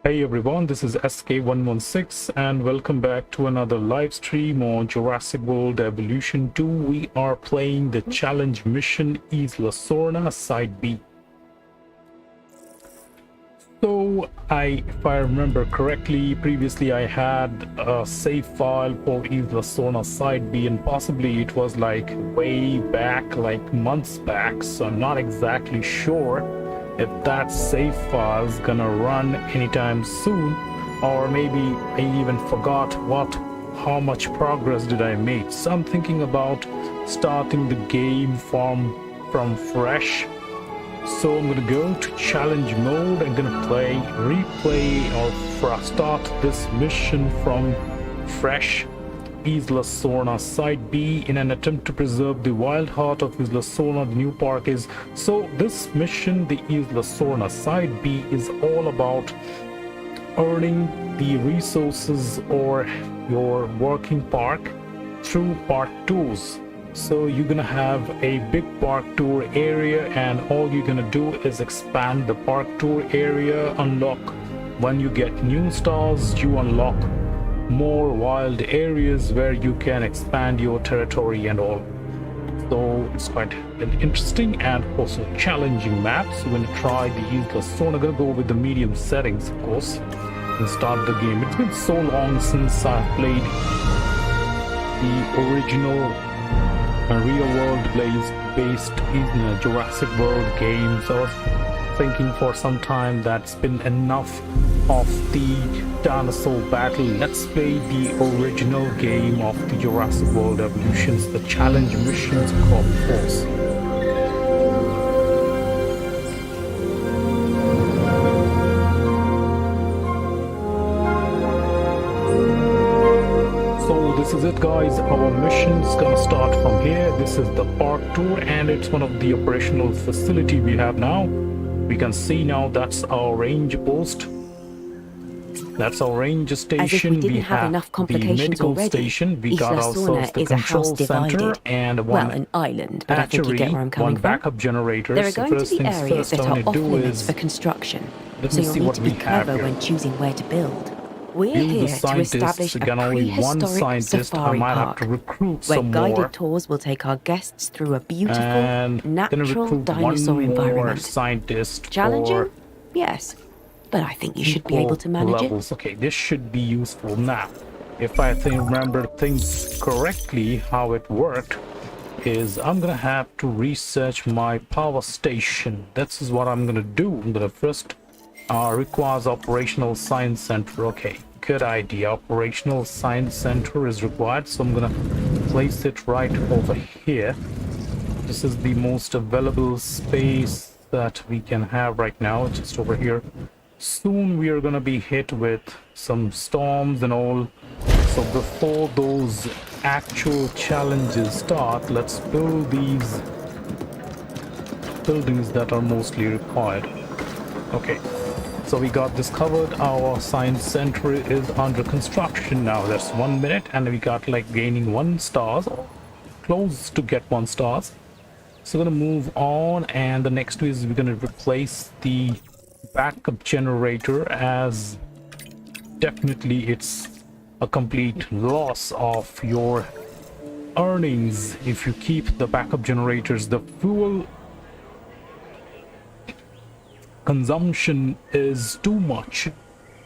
Hey everyone, this is SK116 and welcome back to another live stream on Jurassic World Evolution 2. We are playing the challenge mission Isla Sorna Side B. So, if I remember correctly, previously I had a save file for Isla Sorna Side B, and possibly it was like way back, like months back, so I'm not exactly sure if that save file is gonna run anytime soon, or maybe I even forgot how much progress did I make. So I'm thinking about starting the game from fresh. So I'm gonna go to challenge mode. I'm gonna replay or start this mission from fresh. Isla Sorna Side B in an attempt to preserve the wild heart of Isla Sorna. The new park is so this mission, the Isla Sorna Side B, is all about earning the resources or your working park through park tours. So you're gonna have a big park tour area, and all you're gonna do is expand the park tour area. When you get new stars, you unlock more wild areas where you can expand your territory and all. So it's quite an interesting and also challenging map. So we're gonna try the Isla Sorna. I'm gonna go with the medium settings, of course, and start the game. It's been so long since I played the original real world based Jurassic World game. So I was thinking for some time that's been enough of the dinosaur battle. Let's play the original game of the Jurassic World Evolutions, the challenge missions crop force. So this is it, guys. Our mission's gonna start from here. This is the park tour, and it's one of the operational facility we have now. We can see now that's our range post. That's our ranger station. As if we didn't have enough complications the medical already, station. We got Isla ourselves Sorna the is a house control center divided. and Well, an island, but I think you get where I'm coming one backup generator. There are So going to first be things areas first, that I'm are gonna off do limits is for construction, let so me you'll see need what to we be have clever here. when choosing where to build. We're You, the here to scientists, establish a again, only one prehistoric scientist. I safari might have park, to recruit where some guided more, tours will take our guests through a beautiful, and gonna natural recruit dinosaur one more environment. scientist Challenging? for Yes, but I think you should be able equal to manage levels. Okay, this should be useful now. If I remember things correctly, how it worked is I'm gonna have to research my power station. This is what I'm gonna do. I'm gonna first requires operational science center. Okay, good idea. Operational science center is required, so I'm gonna place it right over here. This is the most available space that we can have right now, just over here. Soon we are gonna be hit with some storms and all. So before those actual challenges start, let's build these buildings that are mostly required. Okay, so we got this covered. Our science center is under construction now. That's 1 minute, and we got like gaining 1 stars, close to get 1 stars. So we're gonna move on, and the next is we're gonna replace the backup generator, as definitely it's a complete loss of your earnings if you keep the backup generators. The fuel consumption is too much,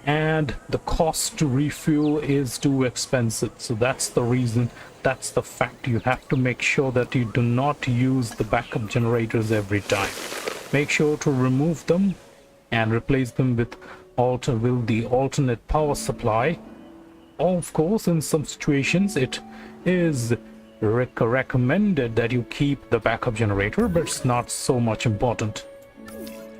and the cost to refuel is too expensive. So that's the reason, that's the fact. You have to make sure that you do not use the backup generators every time. Make sure to remove them and replace them with the alternate power supply. Of course, in some situations it is recommended that you keep the backup generator, but it's not so much important.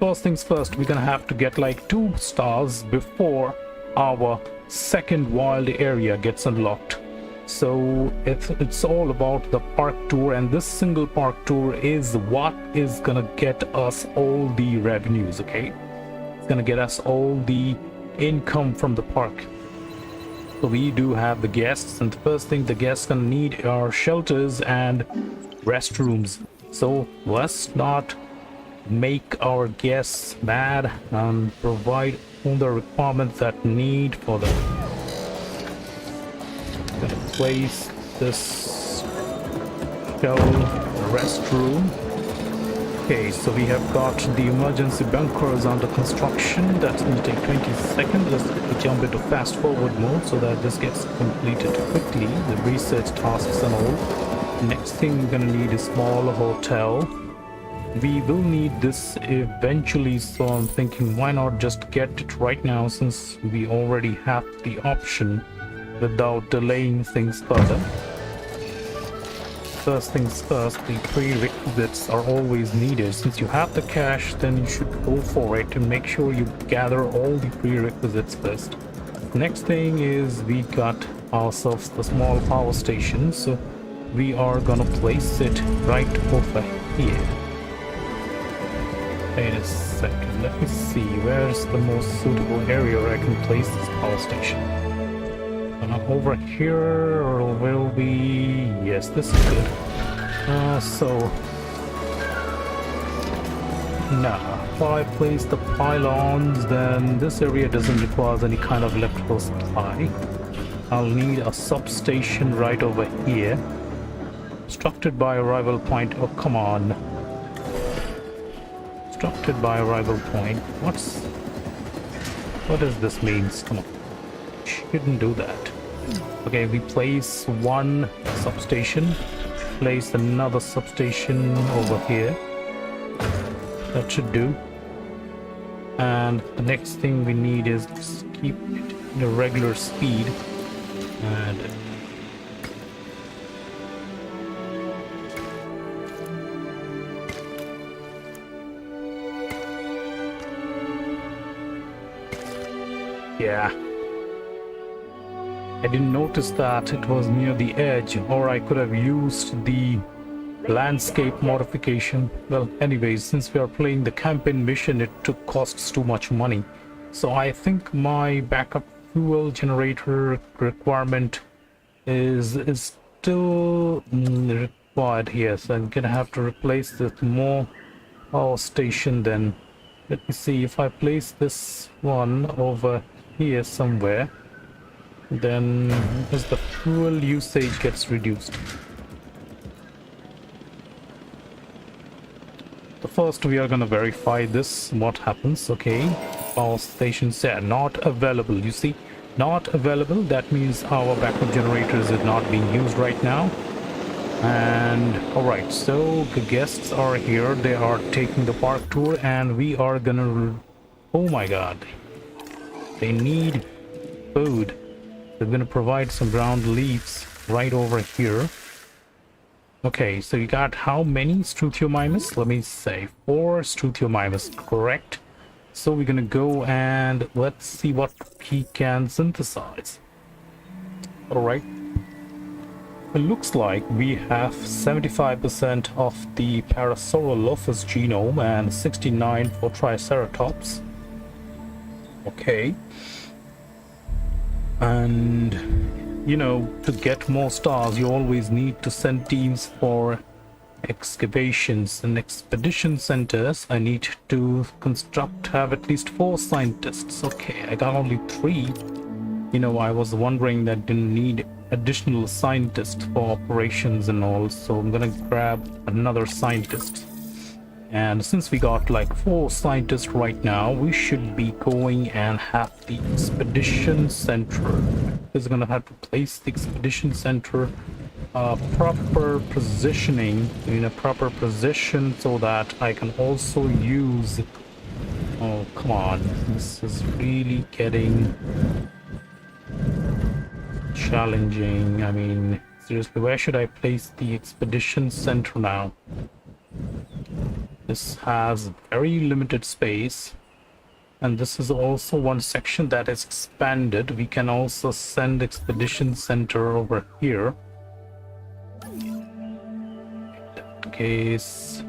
First things first, we're gonna have to get like 2 stars before our second wild area gets unlocked. So it's all about the park tour, and this single park tour is what is gonna get us all the revenues. Okay, it's gonna get us all the income from the park. So we do have the guests, and the first thing the guests gonna need are shelters and restrooms. So let's not make our guests mad and provide all the requirements that need for them. Gonna place this shell restroom. Okay, so we have got the emergency bunkers under construction. That's going to take 20 seconds. Let's quickly jump into fast forward mode so that this gets completed quickly, the research tasks and all. Next thing we're going to need is a small hotel. We will need this eventually, so I'm thinking why not just get it right now since we already have the option without delaying things further. First things first, the prerequisites are always needed. Since you have the cash, then you should go for it and make sure you gather all the prerequisites first. Next thing is we got ourselves the small power station, so we are gonna place it right over here. Wait a second, let me see, where's the most suitable area where I can place this power station? Over here, or will we? Yes, this is good. If I place the pylons, then this area doesn't require any kind of electrical supply. I'll need a substation right over here. Constructed by arrival point. Oh, come on. Constructed by arrival point. What does this mean? Come on. Shouldn't do that. Okay, we place one substation, place another substation over here. That should do. And the next thing we need is just keep it in a regular speed. And yeah. I didn't notice that it was near the edge, or I could have used the landscape modification. Well, anyways, since we are playing the campaign mission, it costs too much money. So I think my backup fuel generator requirement is still required here. So I'm gonna have to replace this more power station then. Let me see if I place this one over here somewhere. Then as the fuel usage gets reduced. So first we are gonna verify this, what happens. Okay, power station said not available. You see, not available, that means our backup generators is not being used right now. And alright, so the guests are here, they are taking the park tour, and we are gonna, oh my god, they need food. They're going to provide some ground leaves right over here. Okay, so you got how many Struthiomimus? Let me say 4 Struthiomimus, correct? So we're going to go and let's see what he can synthesize. Alright. It looks like we have 75% of the Parasaurolophus genome and 69 for Triceratops. Okay. And you know, to get more stars you always need to send teams for excavations and expedition centers. I need to have at least 4 scientists. Okay, I got only 3. You know, I was wondering that didn't need additional scientists for operations and all, so I'm gonna grab another scientist. And since we got like 4 scientists right now, we should be going and have the expedition center. Is gonna have to place the expedition center proper positioning in a proper position so that I can also use. Oh come on, this is really getting challenging. I mean, seriously, where should I place the expedition center now? This has very limited space, and this is also one section that is expanded. We can also send expedition center over here. In that case,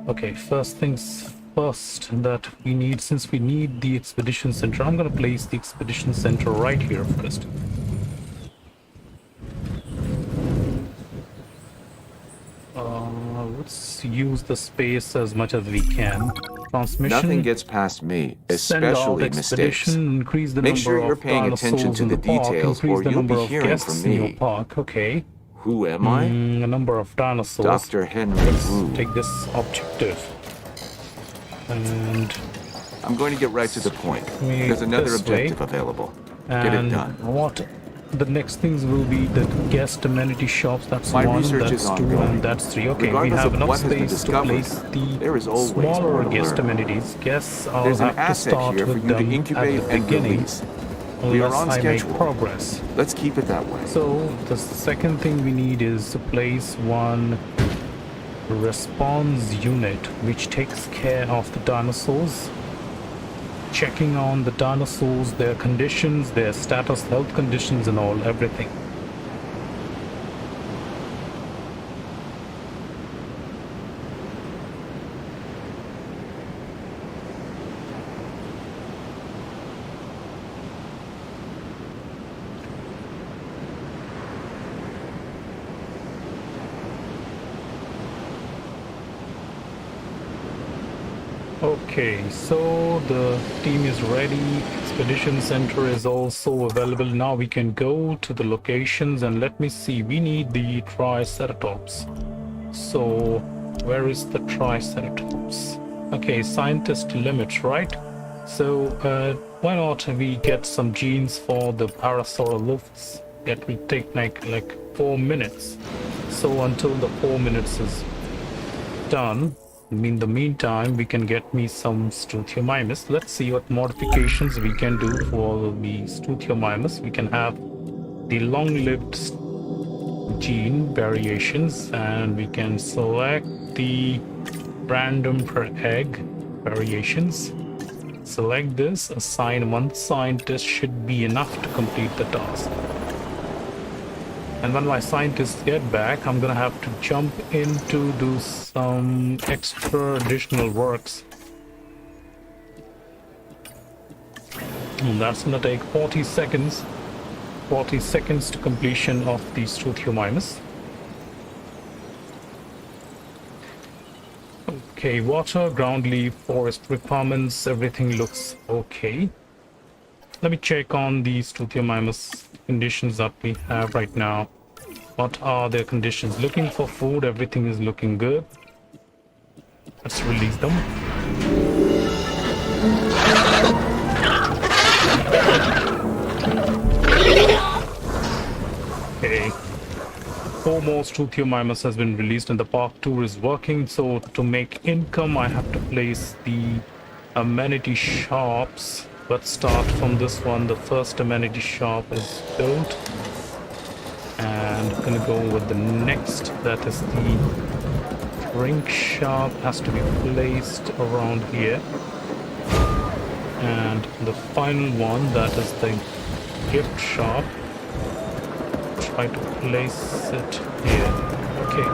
okay, first things first that we need, since we need the expedition center, I'm gonna place the expedition center right here first. Let's use the space as much as we can. Transmission. Nothing gets past me, Send out especially mistakes. expedition, increase the Make number sure you're of paying attention dinosaurs to in the the park, details, increase or the you'll number be of hearing guests from in your me. park. Okay. Who am I? A number of dinosaurs. Dr. Henry Let's Wu. take this objective. And I'm going to get right to the point. we There's another this way. objective available. Get it And done. what the next things will be the guest amenity shops. That's My one, research that's is two, ongoing. and that's three. Okay, we Regardless have of enough what has been space to discovered, place the there is always more smaller to guest learn. amenities. Guess I'll There's an have to asset start here for with you to them incubate at the and beginning, release. We are unless on I make schedule. progress. Let's keep it that way. So the second thing we need is to place one response unit which takes care of the dinosaurs, checking on the dinosaurs, their conditions, their status, health conditions and all, everything. Okay, so the team is ready. Expedition center is also available. Now we can go to the locations and let me see. We need the Triceratops. So where is the Triceratops? Okay, scientist limit, right? So why not we get some genes for the Parasaurolophus? That will take like 4 minutes. So until the 4 minutes is done, in the meantime, we can get me some Struthiomimus. Let's see what modifications we can do for the Struthiomimus. We can have the long-lived gene variations, and we can select the random per egg variations. Select this, assign one scientist should be enough to complete the task. And when my scientists get back, I'm gonna have to jump in to do some extra additional works. And that's gonna take 40 seconds. 40 seconds to completion of the Struthiomimus. Okay, water, ground leaf, forest requirements, everything looks okay. Let me check on the Struthiomimus conditions that we have right now. What are their conditions? Looking for food, everything is looking good. Let's release them. Okay. 4 more Struthiomimus has been released and the Part 2 is working. So to make income, I have to place the amenity shops. Let's start from this one. The first amenity shop is built. And I'm gonna go with the next. That is the drink shop. Has to be placed around here. And the final one, that is the gift shop. Try to place it here. Okay.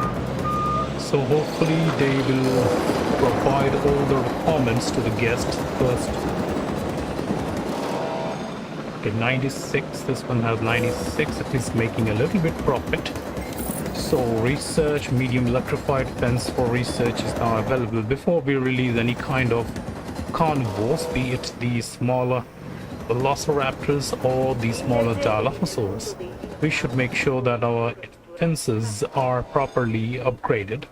So hopefully they will provide all the requirements to the guests first. Okay, 96. This one has 96. At least making a little bit profit. So research, medium electrified fence for research is now available. Before we release any kind of carnivores, be it the smaller velociraptors or the smaller dilophosaurs, we should make sure that our fences are properly upgraded.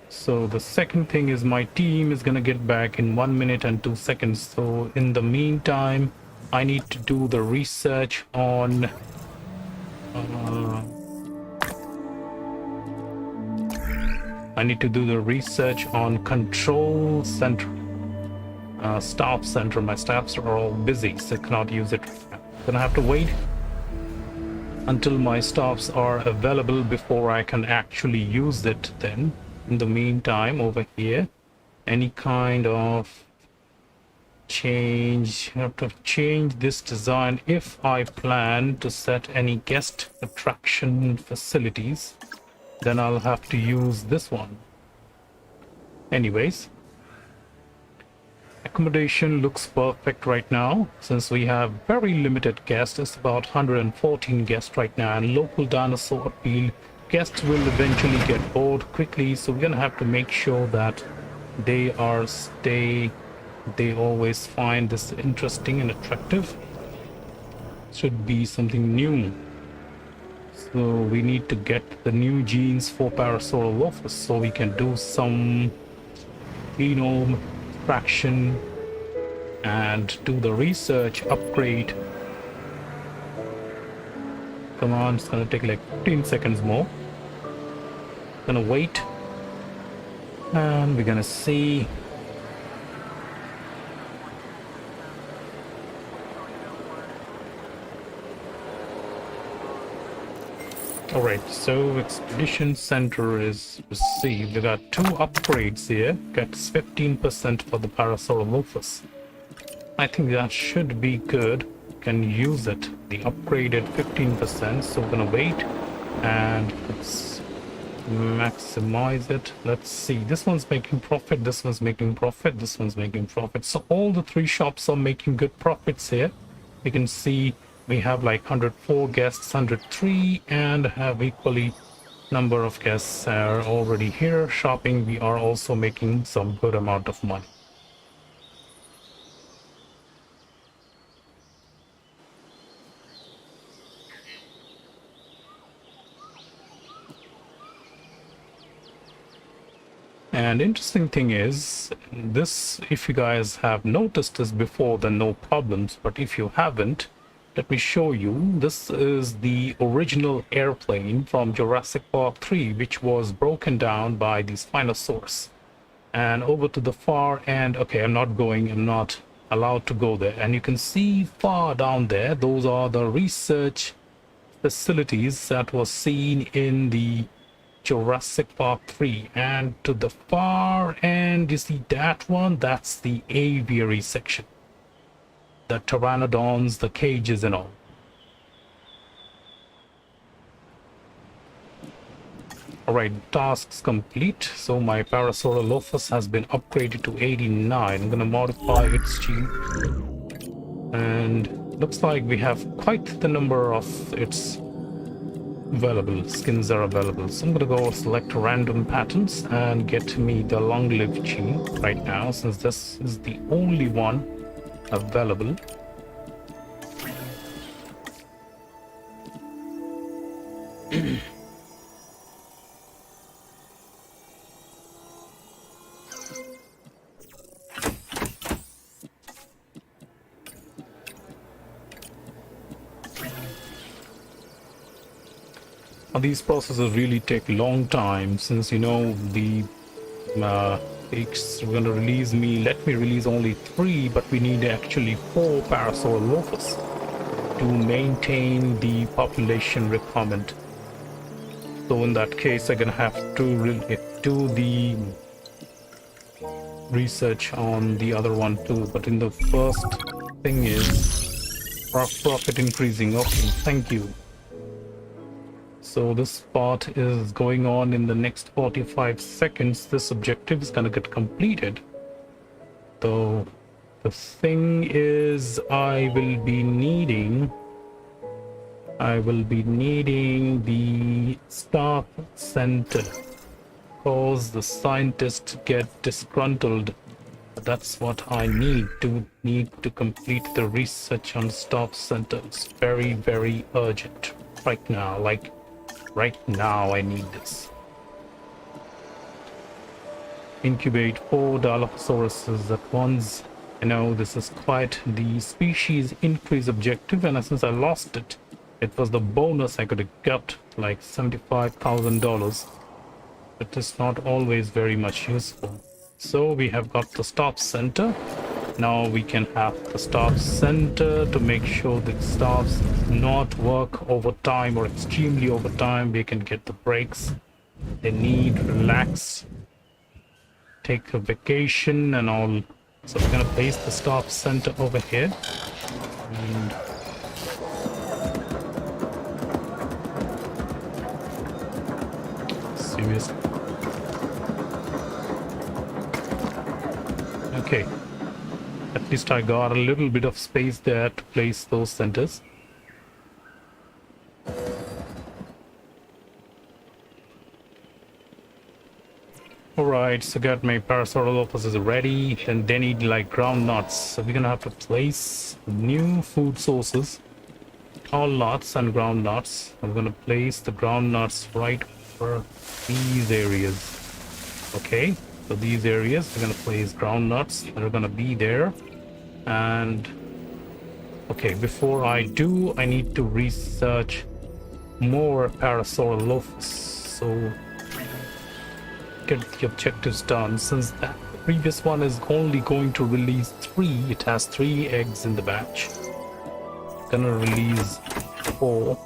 So the second thing is my team is gonna get back in 1 minute and 2 seconds. So in the meantime, I need to do the research on control center, staff center. My staffs are all busy, so I cannot use it. Gonna have to wait until my staffs are available before I can actually use it then. In the meantime, over here, any kind of change, I have to change this design if I plan to set any guest attraction facilities, then I'll have to use this one. Anyways, accommodation looks perfect right now since we have very limited guests. It's about 114 guests right now, and local dinosaur appeal. Guests will eventually get bored quickly, so we're gonna have to make sure that They always find this interesting and attractive. Should be something new. So we need to get the new genes for Parasaurolophus so we can do some genome extraction and do the research upgrade. Come on, it's gonna take like 15 seconds more. Gonna wait. And we're gonna see. Alright, so Expedition Center is received. We got 2 upgrades here. Gets 15% for the Parasaurolophus. I think that should be good. Can use it. The upgraded 15%. So we're gonna wait and let's maximize it. Let's see. This one's making profit. This one's making profit. This one's making profit. So all the 3 shops are making good profits here. You can see we have like 104 guests, 103, and have equally number of guests are already here shopping. We are also making some good amount of money. And interesting thing is this, if you guys have noticed this before, then no problems, but if you haven't, let me show you. This is the original airplane from Jurassic Park 3, which was broken down by the spinosaurus. And over to the far end, okay, I'm not allowed to go there. And you can see far down there, those are the research facilities that was seen in the Jurassic Park 3. And to the far end, you see that one? That's the aviary section. The pteranodons, the cages and all. Alright, tasks complete. So my Parasaurolophus has been upgraded to 89. I'm gonna modify its gene. And looks like we have quite the number of its available skins are available. So I'm gonna go select random patterns and get me the long-lived gene right now, since this is the only one available. These processes really take a long time, since you know the we're gonna let me release only 3, but we need actually 4 Parasaurolophus to maintain the population requirement. So in that case, I'm gonna have to do the research on the other one too. But in the first thing is profit increasing. Okay, thank you. So this part is going on in the next 45 seconds. This objective is gonna get completed. So the thing is, I will be needing the staff center, because the scientists get disgruntled. That's what I need to complete the research on staff center. It's very, very urgent right now. Like right now I need this. Incubate 4 Dilophosauruses at once. You know, this is quite the species increase objective, and since I lost it, it was the bonus I could have got, like $75,000. It is not always very much useful. So we have got the stop center. Now we can have the stop center to make sure that staffs not work overtime or extremely overtime. We can get the breaks they need, relax, take a vacation and all. So we're gonna place the stop center over here. And seriously. Okay. At least I got a little bit of space there to place those centers. Alright. Alright, so got my Parasaurolophus is ready, and they need like ground nuts. So we're gonna have to place new food sources, all nuts and ground nuts. I'm gonna place the ground nuts right over these areas. Okay, so these areas, we're gonna place ground nuts that are gonna be there. And okay, before I do, I need to research more Parasaurolophus. So get the objectives done. Since that previous one is only going to release 3, it has 3 eggs in the batch. Gonna release 4,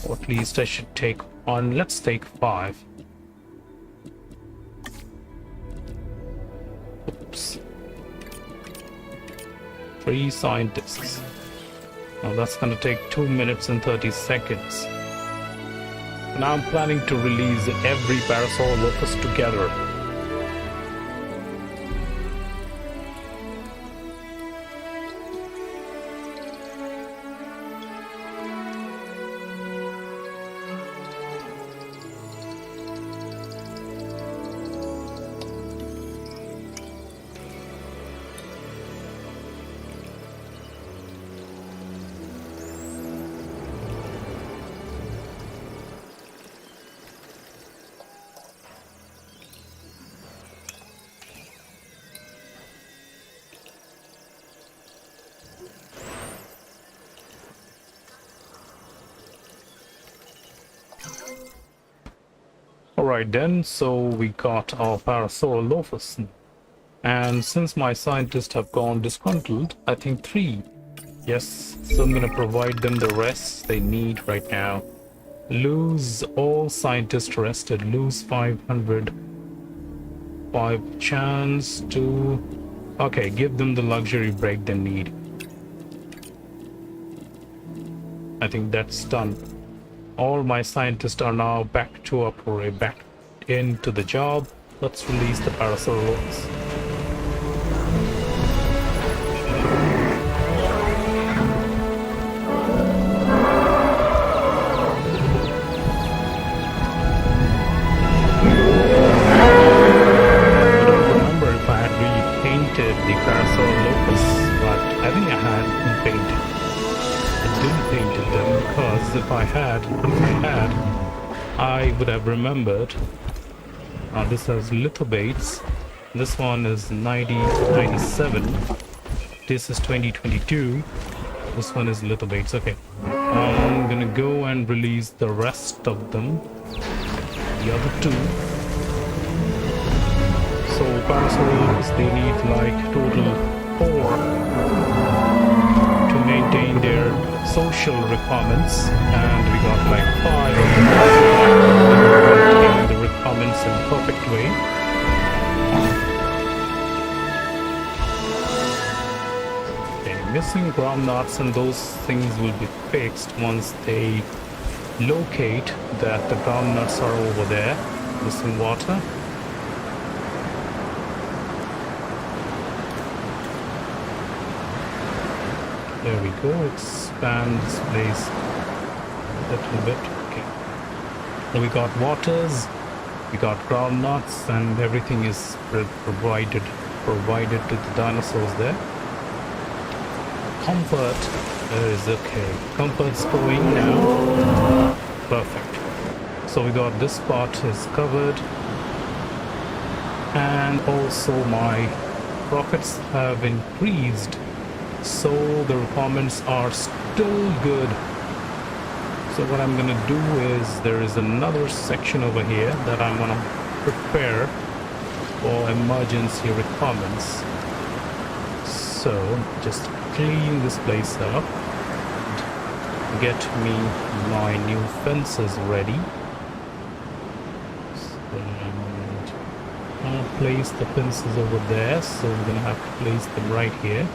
or at least I should take 1. Let's take 5. Oops. 3 scientists. Now that's gonna take 2 minutes and 30 seconds. Now I'm planning to release every Parasaurolophus together. Alright then, so we got our Parasaurolophus. And since my scientists have gone disgruntled, I think 3. Yes, so I'm gonna provide them the rest they need right now. Lose all scientists rested, lose 500. 5 chance to... Okay, give them the luxury break they need. I think that's done. All my scientists are now back to operate, back into the job. Let's release the Parasaurolophus. I don't remember if I had really painted the Parasaurolophus, but I think I had painted. Didn't paint them because if I had, I would have remembered. This has lithobates. This one is 97. This is 2022. This one is lithobates. Okay, I'm gonna go and release the rest of them. The other 2. So Parasaurolophus, they need like total 4 to maintain their social requirements, and we got like 5 of them maintaining the requirements in a perfect way. Okay, missing ground nuts and those things will be fixed once they locate that the ground nuts are over there. Missing water. There we go, expand this place a little bit. Okay. So we got waters, we got ground nuts, and everything is provided to the dinosaurs there. Comfort is okay. Comfort's going now. Perfect. So we got this part is covered. And also my profits have increased. So the requirements are still good. So what I'm gonna do is there is another section over here that I'm gonna prepare for emergency requirements. So just clean this place up, get me my new fences ready. And I'll place the fences over there, so we're gonna have to place them right here.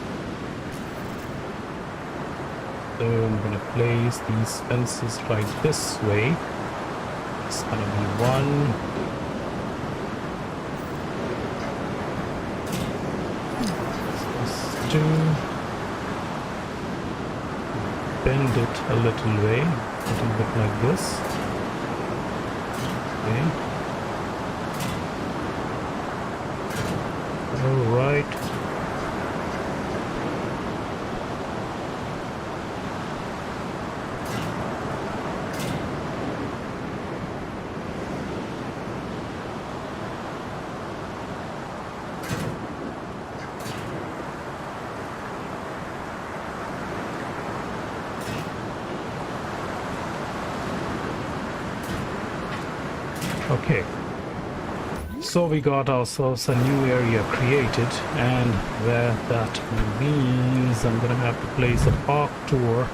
So I'm gonna place these fences right this way. It's gonna be 1. Let's do bend it a little way, a little bit like this. Okay. All right. Okay, so we got ourselves a new area created, and that means I'm gonna have to place a park tour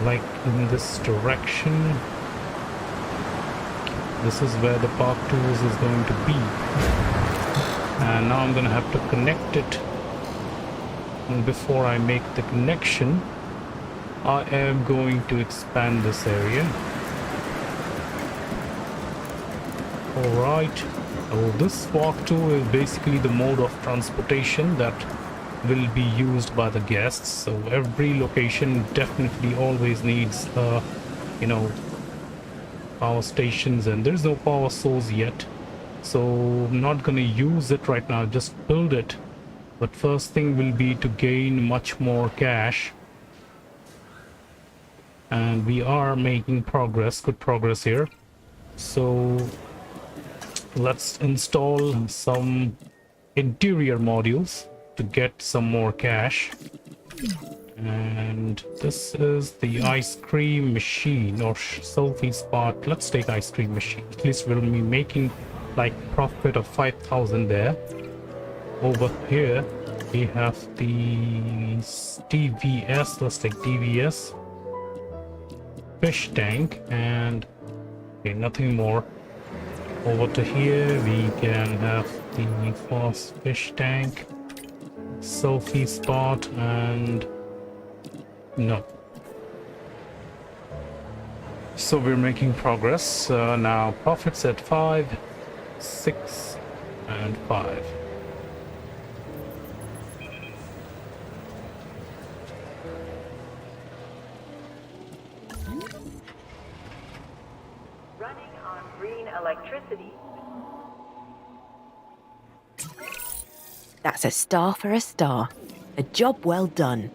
like in this direction. This is where the park tours is going to be, and now I'm gonna have to connect it. And before I make the connection, I am going to expand this area. Alright, so this walkthrough is basically the mode of transportation that will be used by the guests. So every location definitely always needs, power stations, and there's no power source yet. So I'm not gonna use it right now, just build it. But first thing will be to gain much more cash. And we are making progress, good progress here. So let's install some interior modules to get some more cash. And this is the ice cream machine or selfie spot. Let's take ice cream machine. At least we'll be making like profit of 5,000 there. Over here we have the TVS. Let's take TVS. Fish tank, and okay, nothing more. Over to here we can have the fast fish tank, selfie spot, and no. So we're making progress. Now profits at 5, 6, and 5. Running on green electricity. That's a star for a star. A job well done.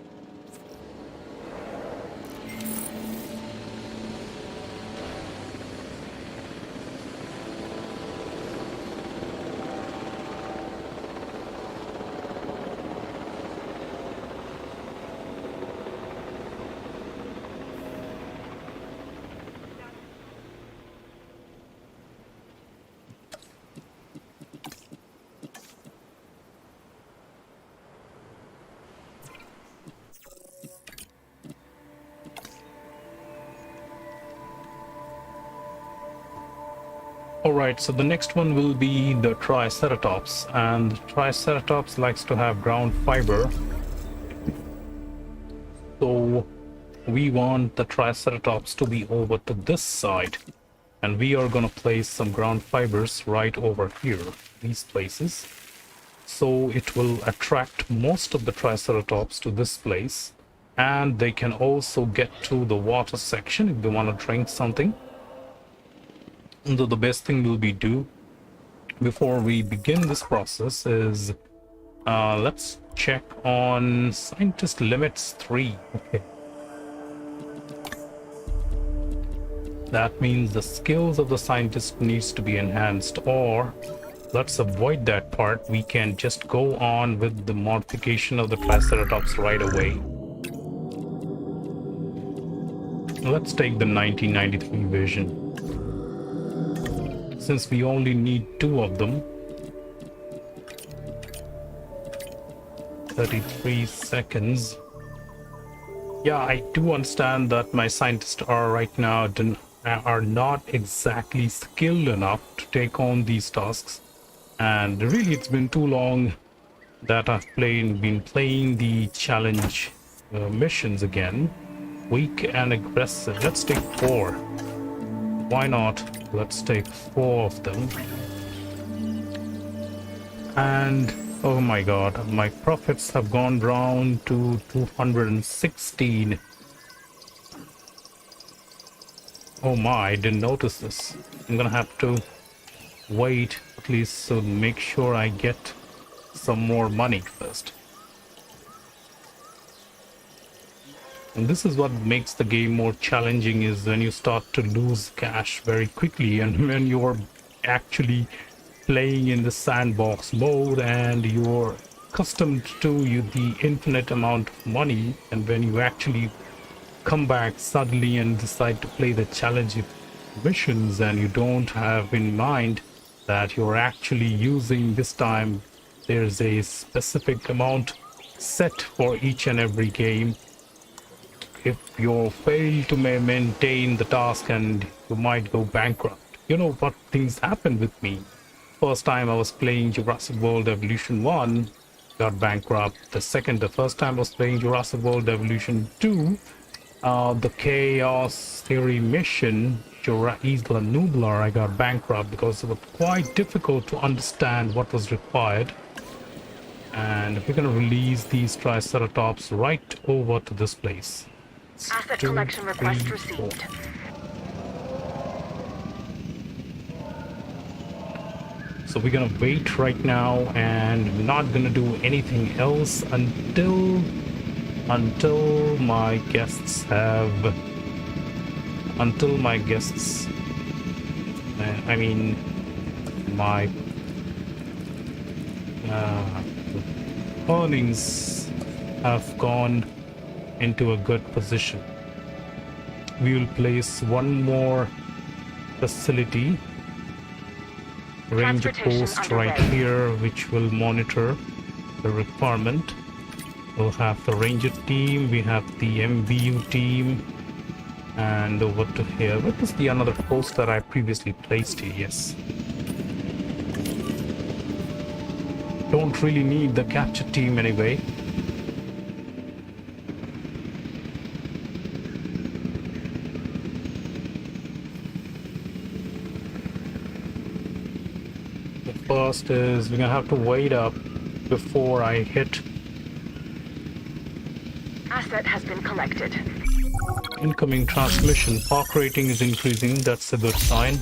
Alright, so the next one will be the Triceratops, and Triceratops likes to have ground fiber. So we want the Triceratops to be over to this side, and we are gonna place some ground fibers right over here, these places. So it will attract most of the Triceratops to this place, and they can also get to the water section if they want to drink something. So the best thing will be do before we begin this process is let's check on scientist limits 3. Okay, that means the skills of the scientist needs to be enhanced, or let's avoid that part. We can just go on with the modification of the Triceratops right away. Let's take the 1993 version. Since we only need 2 of them. 33 seconds. Yeah, I do understand that my scientists are right now are not exactly skilled enough to take on these tasks. And really it's been too long that I've been playing the challenge missions again. Weak and aggressive. Let's take 4. Why not? Let's take 4 of them. And oh my god, my profits have gone down to 216. Oh my, I didn't notice this. I'm gonna have to wait at least so make sure I get some more money first. And this is what makes the game more challenging, is when you start to lose cash very quickly, and when you're actually playing in the sandbox mode and you're accustomed to the infinite amount of money, and when you actually come back suddenly and decide to play the challenging missions, and you don't have in mind that you're actually using this time, there's a specific amount set for each and every game. If you fail to maintain the task, and you might go bankrupt. You know what things happened with me. First time I was playing Jurassic World Evolution 1, got bankrupt. The first time I was playing Jurassic World Evolution 2, the Chaos Theory mission, Isla Nublar, I got bankrupt because it was quite difficult to understand what was required. And we're gonna release these Triceratops right over to this place. Asset 2, collection request 3, received. 4. So we're gonna wait right now, and we're not gonna do anything else until my guests I mean my earnings have gone into a good position. We will place one more facility, ranger post right here, which will monitor the requirement. We'll have the ranger team, we have the MBU team, and over to here. What is the another post that I previously placed here? Yes. Don't really need the capture team anyway. The first is we're gonna have to wait up before I hit. Asset has been collected. Incoming transmission. Park rating is increasing. That's a good sign.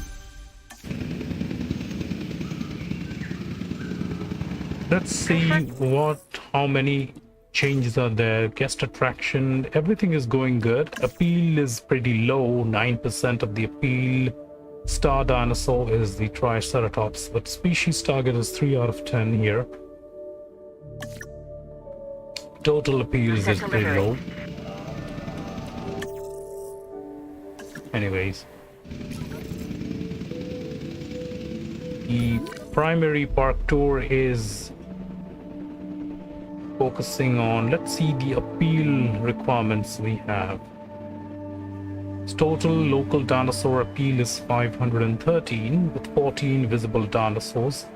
Let's see how many changes are there. Guest attraction, everything is going good. Appeal is pretty low, 9% of the appeal. Star dinosaur is the Triceratops, but species target is 3 out of 10 here. Total appeals is pretty low. Anyways, the primary park tour is focusing on, let's see the appeal requirements we have. Total local dinosaur appeal is 513 with 14 visible dinosaurs.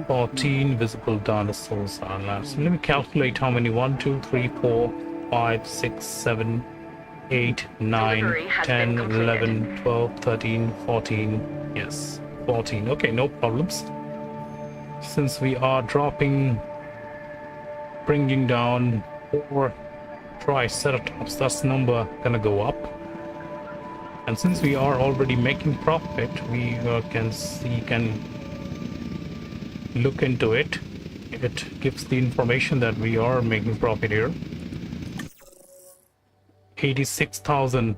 14 visible dinosaurs are left. So let me calculate how many. 1, 2, 3, 4, 5, 6, 7, 8, 9, 10, 11, 12, 13, 14. Yes, 14. Okay, no problems. Since we are bringing down 4 Triceratops, that's the number gonna go up. And since we are already making profit, we can look into it. It gives the information that we are making profit here. 86,000.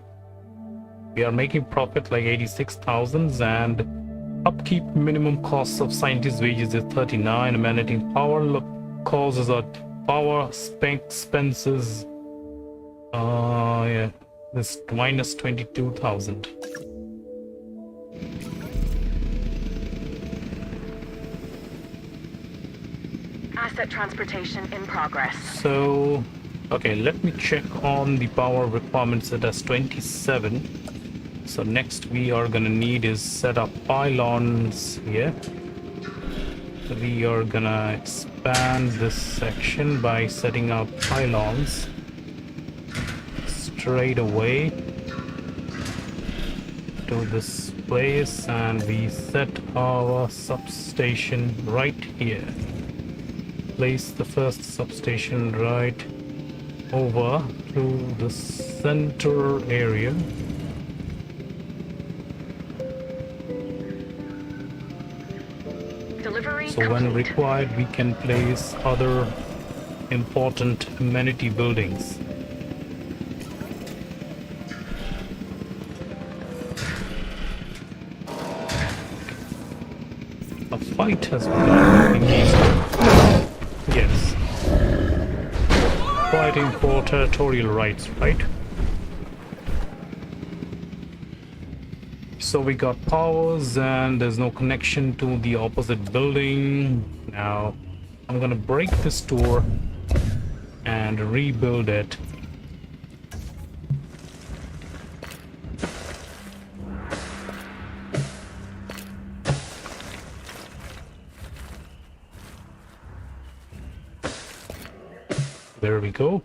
We are making profit like 86,000, and upkeep minimum costs of scientist wages is 39. Amenity power causes are power expenses. Yeah, this minus 22,000. Asset transportation in progress. So, okay, let me check on the power requirements. It has 27. So next we are gonna need is set up pylons here. So we are gonna expand this section by setting up pylons straight away to this place, and we set our substation right here. Place the first substation right over to the center area. So when required, we can place other important amenity buildings. A fight has begun in Isla. Yes. Fighting for territorial rights, right? So we got powers and there's no connection to the opposite building. Now I'm gonna break this door and rebuild it. There we go.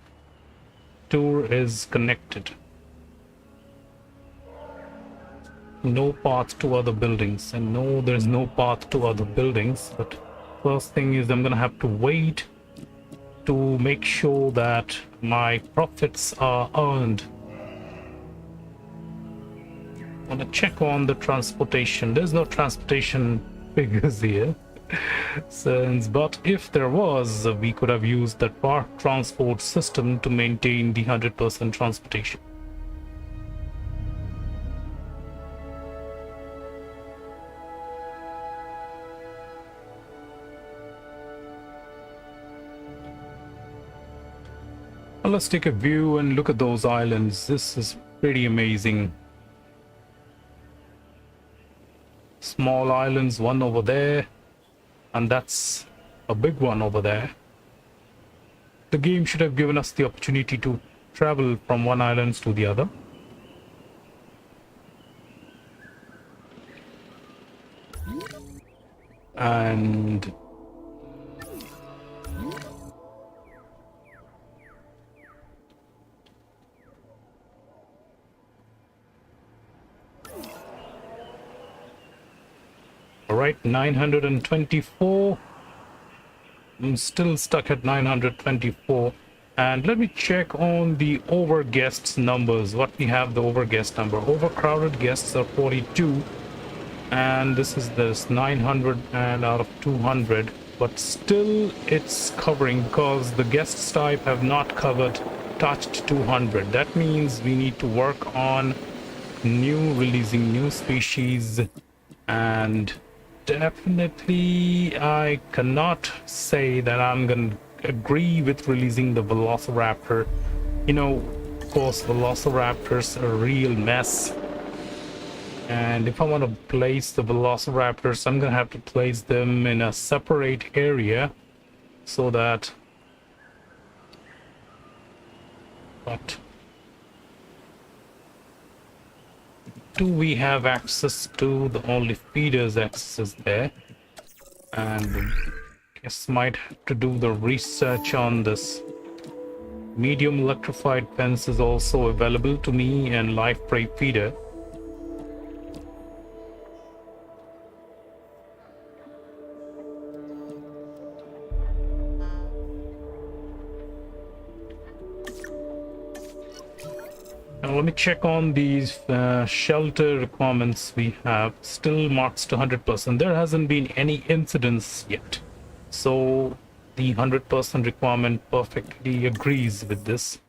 Door is connected. No path to other buildings, and no, there's no path to other buildings. But first thing is I'm gonna have to wait to make sure that my profits are earned. I'm gonna check on the transportation. There's no transportation figures here. But if there was, we could have used that park transport system to maintain the 100% transportation. Well, let's take a view and look at those islands. This is pretty amazing. Small islands, one over there, and that's a big one over there. The game should have given us the opportunity to travel from one island to the other. And all right, 924. I'm still stuck at 924. And let me check on the over guests numbers. What we have, the over guest number. Overcrowded guests are 42. And this is 900 and out of 200. But still it's covering because the guests type have not touched 200. That means we need to work on releasing new species. And definitely I cannot say that I'm gonna agree with releasing the velociraptor. You know, of course, velociraptors are a real mess, and if I want to place the velociraptors, I'm gonna have to place them in a separate area so that, but do we have access to the only feeders access there? And I guess might have to do the research on this. Medium electrified fence is also available to me, and live prey feeder. Now let me check on these shelter requirements we have. Still marks to 100%. There hasn't been any incidents yet. So the 100% requirement perfectly agrees with this.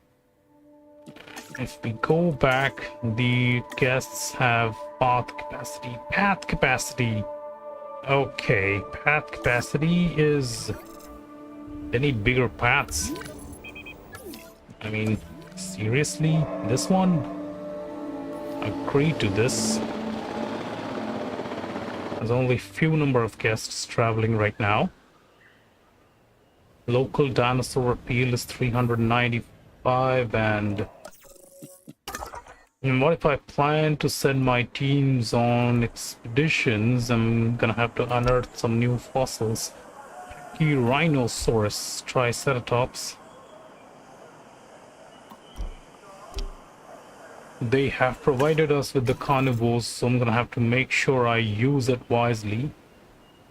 If we go back, the guests have path capacity. Okay, path capacity is... They need bigger paths. I mean, seriously? This one? Agree to this. There's only few number of guests traveling right now. Local dinosaur appeal is 395, and what if I plan to send my teams on expeditions? I'm gonna have to unearth some new fossils. Tyrannosaurus, Triceratops. They have provided us with the carnivores, so I'm gonna have to make sure I use it wisely.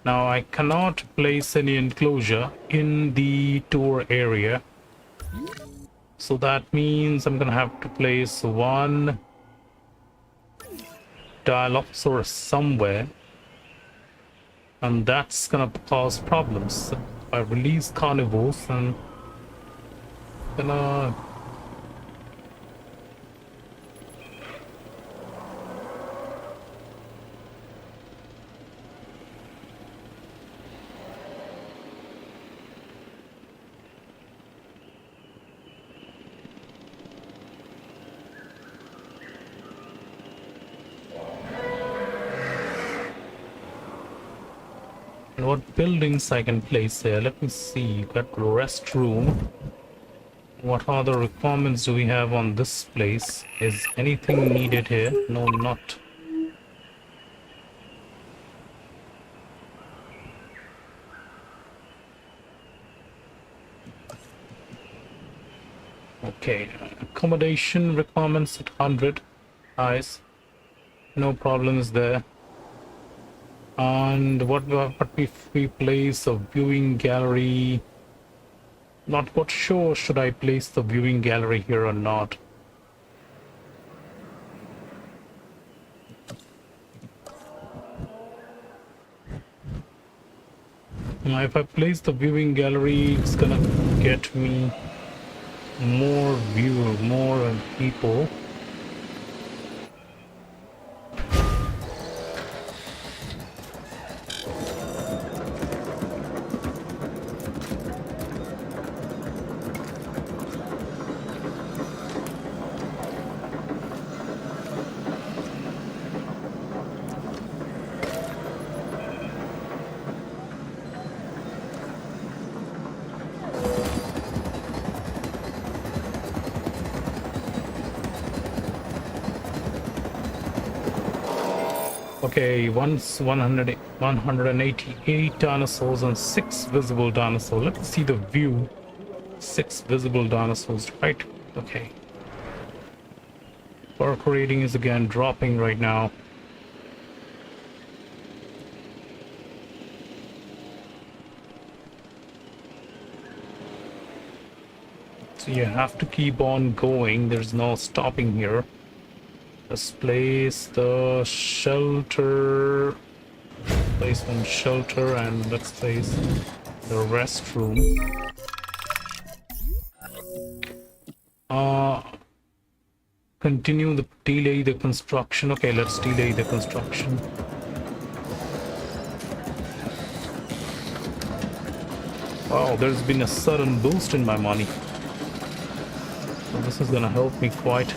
Now I cannot place any enclosure in the tour area, so that means I'm gonna have to place one Dilophosaurus somewhere. and that's gonna cause problems. If I release carnivores and gonna and what buildings I can place here. Let me see. You got restroom. What other requirements do we have on this place? Is anything needed here? No, not. Okay, accommodation requirements at 100. Nice. No problems there. And what if we place a viewing gallery? Not quite sure should I place the viewing gallery here or not. Now, if I place the viewing gallery, it's gonna get me more people. Okay, 188 dinosaurs and 6 visible dinosaurs. Let's see the view. 6 visible dinosaurs, right? Okay. Park rating is again dropping right now. So you have to keep on going. There's no stopping here. Let's place the shelter. Place one shelter and let's place the restroom. Continue the delay the construction. Okay, let's delay the construction. Wow, there's been a sudden boost in my money. So this is gonna help me quite.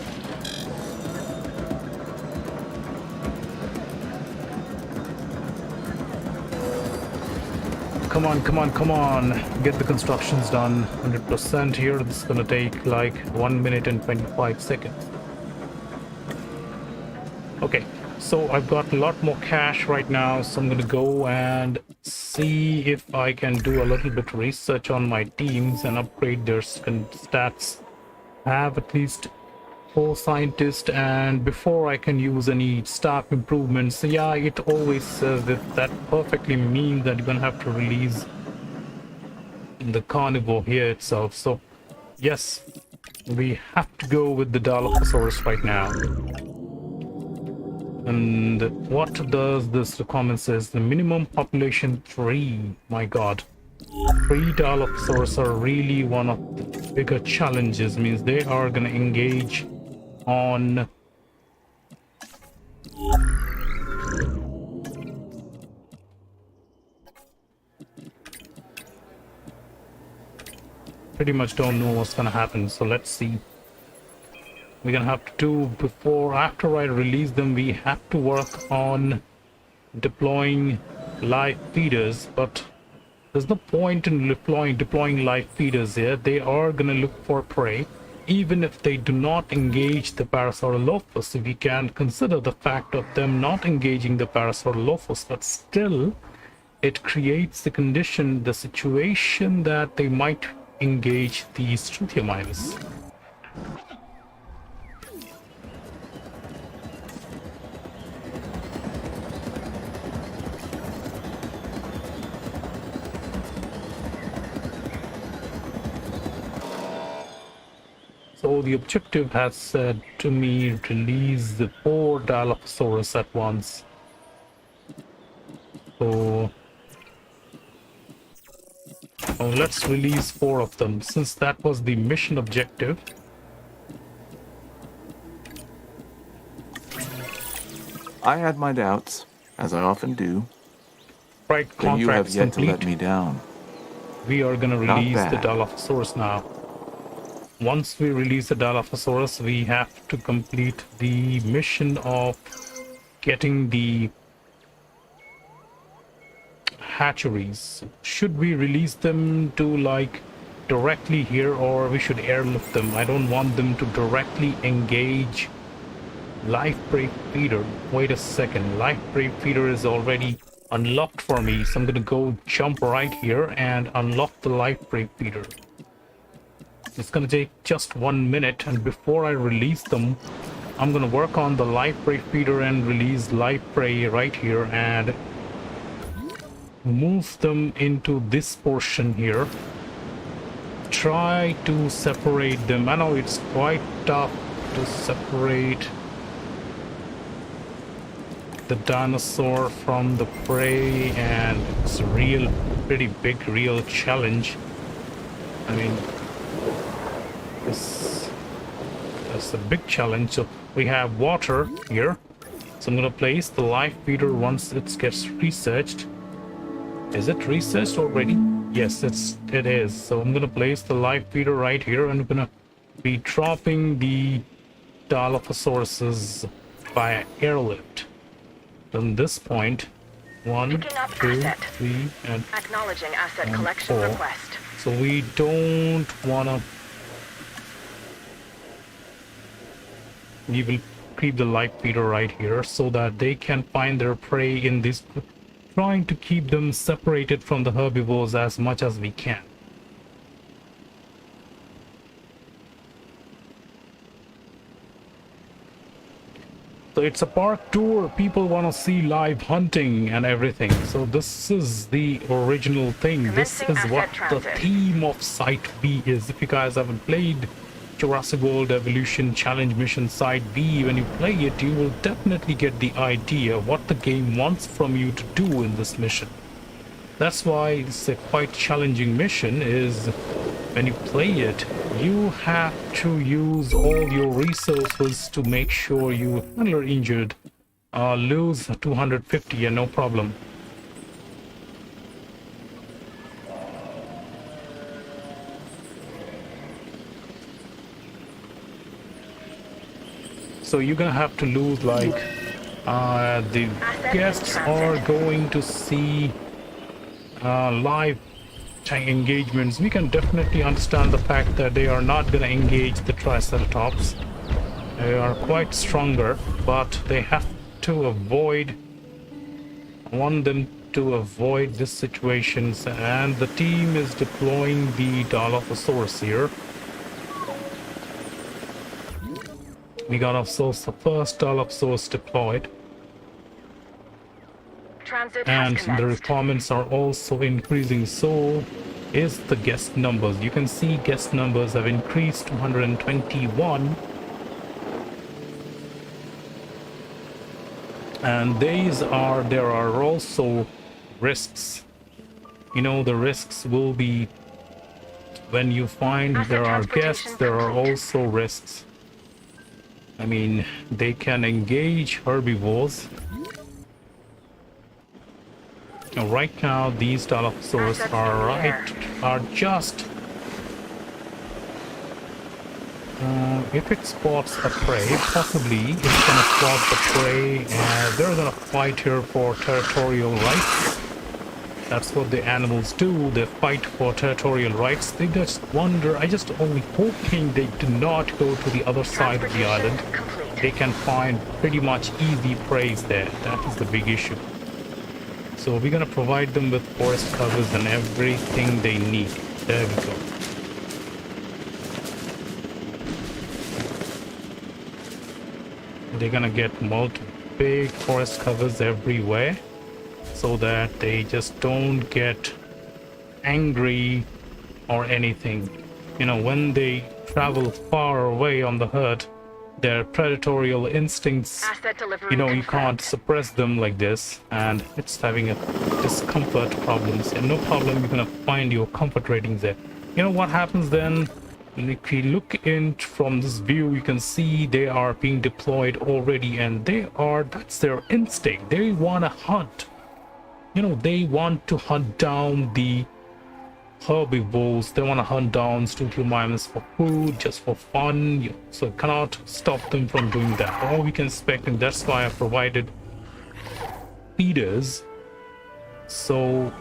Come on, come on, come on. Get the constructions done. 100% here. This is gonna take like 1 minute and 25 seconds. Okay, so I've got a lot more cash right now, so I'm gonna go and see if I can do a little bit of research on my teams and upgrade their stats. I have at least 4 scientists, and before I can use any staff improvements, yeah, it always says that perfectly means that you're gonna have to release the carnivore here itself. So yes, we have to go with the Dilophosaurus right now. And what does this requirement says? The minimum population 3. My god, 3 Dilophosaurus are really one of the bigger challenges. Means they are gonna engage on pretty much don't know what's gonna happen. So let's see. We're gonna have to do after I release them, we have to work on deploying live feeders, but there's no point in deploying live feeders here. They are gonna look for prey. Even if they do not engage the Parasaurolophus, we can consider the fact of them not engaging the Parasaurolophus, but still it creates the condition, the situation that they might engage the Struthiomimus. So the objective has said to me, release the 4 Dilophosaurus at once. So Now let's release 4 of them, since that was the mission objective. I had my doubts, as I often do, Right, but you have contract's yet to complete. let me down. We are gonna Not release the bad. Dilophosaurus now. Once we release the Dilophosaurus, we have to complete the mission of getting the hatcheries. Should we release them to like directly here, or we should airlift them? I don't want them to directly engage life prey feeder. Wait a second, life prey feeder is already unlocked for me, so I'm gonna go jump right here and unlock the life prey feeder. It's gonna take just 1 minute, and before I release them, I'm gonna work on the life prey feeder and release life prey right here and move them into this portion here. Try to separate them. I know it's quite tough to separate the dinosaur from the prey, and it's a pretty big real challenge. I mean, that's a big challenge. So we have water here, so I'm gonna place the life feeder once it gets researched. Is it researched already? Yes, it is. So I'm gonna place the life feeder right here, and I'm gonna be dropping the Dilophosauruses by airlift. From this point, 1, Picking up 2, asset. 3, and Acknowledging asset And collection 4. request. so we don't wanna. We will keep the life feeder right here so that they can find their prey in this, trying to keep them separated from the herbivores as much as we can. So it's a park tour. People want to see live hunting and everything. So this is the original thing. This Commencing is what asset the transit. theme of Site B is. If you guys haven't played Jurassic World Evolution Challenge Mission Site B, when you play it, you will definitely get the idea what the game wants from you to do in this mission. That's why it's a quite challenging mission. Is when you play it, you have to use all your resources to make sure you, when you're injured, lose 250 and no problem. So you're gonna have to lose like the guests are going to see live engagements. We can definitely understand the fact that they are not going to engage the Triceratops. They are quite stronger, but they have to avoid, I want them to avoid this situations, and the team is deploying the Dilophosaurus here. We got ourselves the first Dilophosaurus deployed. Transit And has the commenced. requirements are also increasing. So is the guest numbers. You can see guest numbers have increased to 121, and there are also risks. You know, the risks will be when you find Asset there are transportation guests, there are complete. also risks. I mean, they can engage herbivores. Right now, these Dilophosaurus Assets in the air. are just. If it spots a prey, possibly it's gonna spot the prey, and they're gonna fight here for territorial rights. That's what the animals do. They fight for territorial rights. They just wonder. I just only hoping they do not go to the other side of the island. Complete. They can find pretty much easy prey there. That is the big issue. So we're gonna provide them with forest covers and everything they need. There we go. They're gonna get big forest covers everywhere, so that they just don't get angry or anything. You know, when they travel far away on the herd, their predatorial instincts, Asset delivery you know, you confirmed. can't suppress them like this, and it's having a discomfort problems. And no problem, you're gonna find your comfort ratings there. You know what happens then? If you look in from this view, you can see they are being deployed already, and that's their instinct. They want to hunt. You know, they want to hunt down the herbivores. They want to hunt down mammoths for food, just for fun. So cannot stop them from doing that. All we can expect, and that's why I provided feeders. So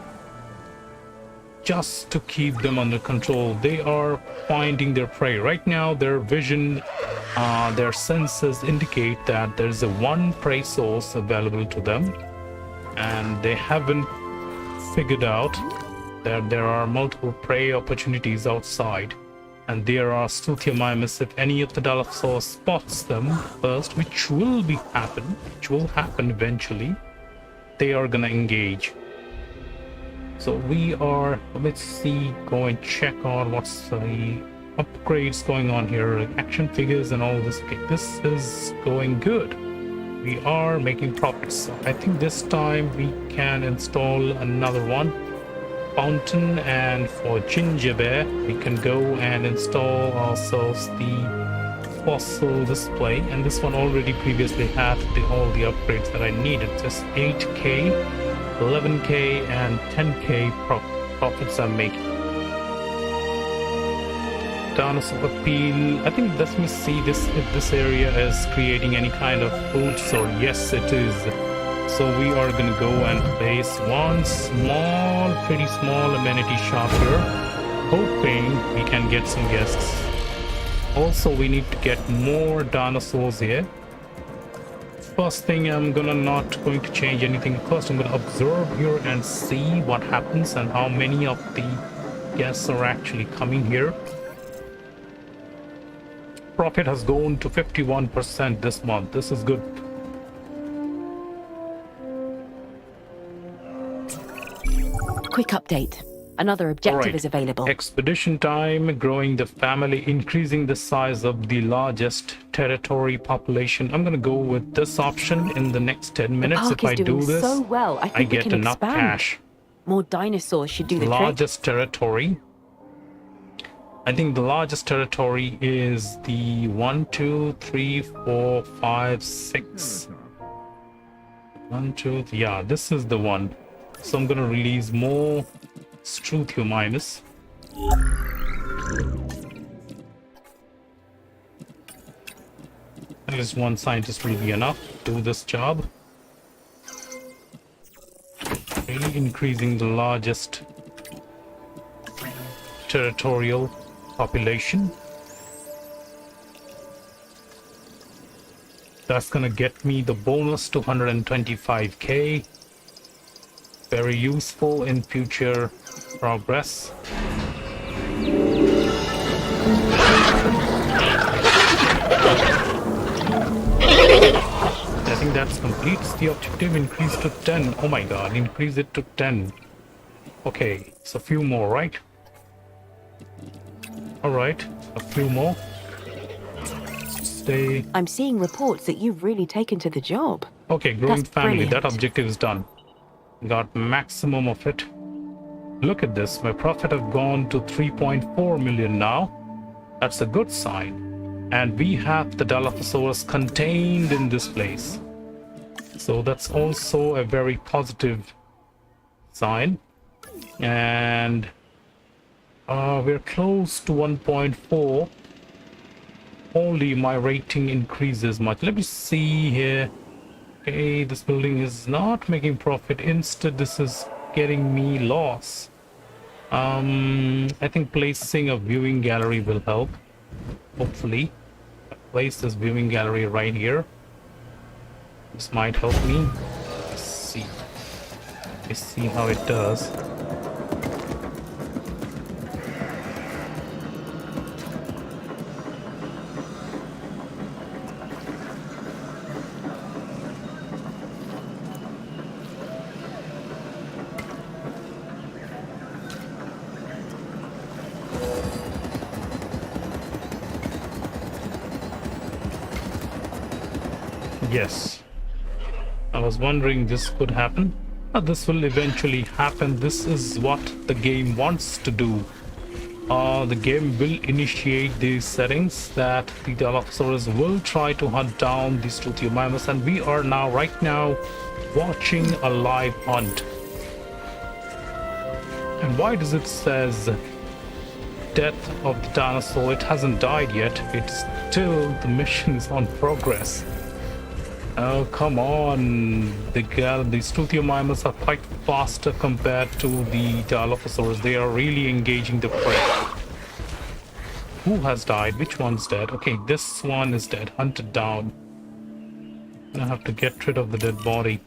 just to keep them under control, they are finding their prey. Right now, their vision, their senses indicate that there's one prey source available to them, and they haven't figured out that there are multiple prey opportunities outside, and there are mammoths. If any of the dinosaurs spots them first, which will happen eventually, they are gonna engage. So we are, let's see, go and check on what's the upgrades going on here, action figures and all this. Okay, this is going good. We are making profits. I think this time we can install another one, fountain, and for ginger bear we can go and install ourselves the fossil display, and this one already previously had all the upgrades that I needed. Just 8k, 11k and 10k profits I'm making. Dinosaur appeal. I think, let me see this, if this area is creating any kind of food source. Yes, it is. So we are going to go and place one pretty small amenity shop here, hoping we can get some guests. Also, we need to get more dinosaurs here. First thing, I'm not going to change anything. First, I'm going to observe here and see what happens and how many of the guests are actually coming here. Profit has gone to 51% this month. This is good. Quick update. Another objective is available. Expedition time, growing the family, increasing the size of the largest territory population. I'm gonna go with this option in the next 10 minutes. If I do this, so well. I think get we can enough expand. cash. More dinosaurs should do the trick. Largest territory. I think the largest territory is the 1, 2, 3, 4, 5, 6. 1, 2, yeah, this is the one. So I'm gonna release more mammoths. At least one scientist will be enough to do this job. Really increasing the largest territorial population. That's gonna get me the bonus to 125k. Very useful in future progress. I think that completes the objective. Increase to 10. Oh my god, increase it to 10. Okay, so a few more, right? Alright, a few more. Stay. I'm seeing reports that you've really taken to the job. Okay, growing That's family. brilliant. That objective is done. Got maximum of it. Look at this. My profit have gone to 3.4 million now. That's a good sign. And we have the Dilophosaurus contained in this place. So that's also a very positive sign. And we're close to 1.4. Only my rating increases much. Let me see here. Okay, this building is not making profit. Instead, this is getting me loss. I think placing a viewing gallery will help. Hopefully, place this viewing gallery right here. This might help me. Let's see. Let's see how it does. Yes. I was wondering this could happen. This will eventually happen. This is what the game wants to do. The game will initiate these settings that the Dilophosaurus will try to hunt down these Struthiomimus, and we are now, right now, watching a live hunt. And why does it says death of the dinosaur? It hasn't died yet. It's still, the mission is on progress. Oh, come on. The Struthiomimus are quite faster compared to the Dilophosaurus. They are really engaging the prey. Who has died? Which one's dead? Okay, this one is dead. Hunted down. I have to get rid of the dead body.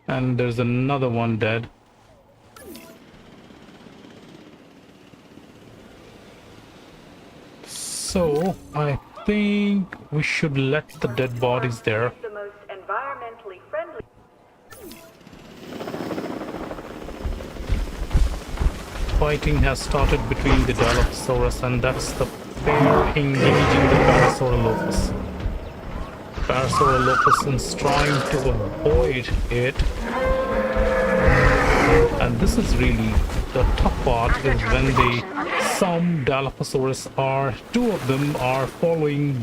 And there's another one dead. So, I think we should let the dead bodies there. The most environmentally friendly. Fighting has started between the Dilophosaurus, and that's the pair engaging the Parasaurolophus. Parasaurolophus is trying to avoid it. And this is really the tough part, is when some Dilophosaurus are, two of them are following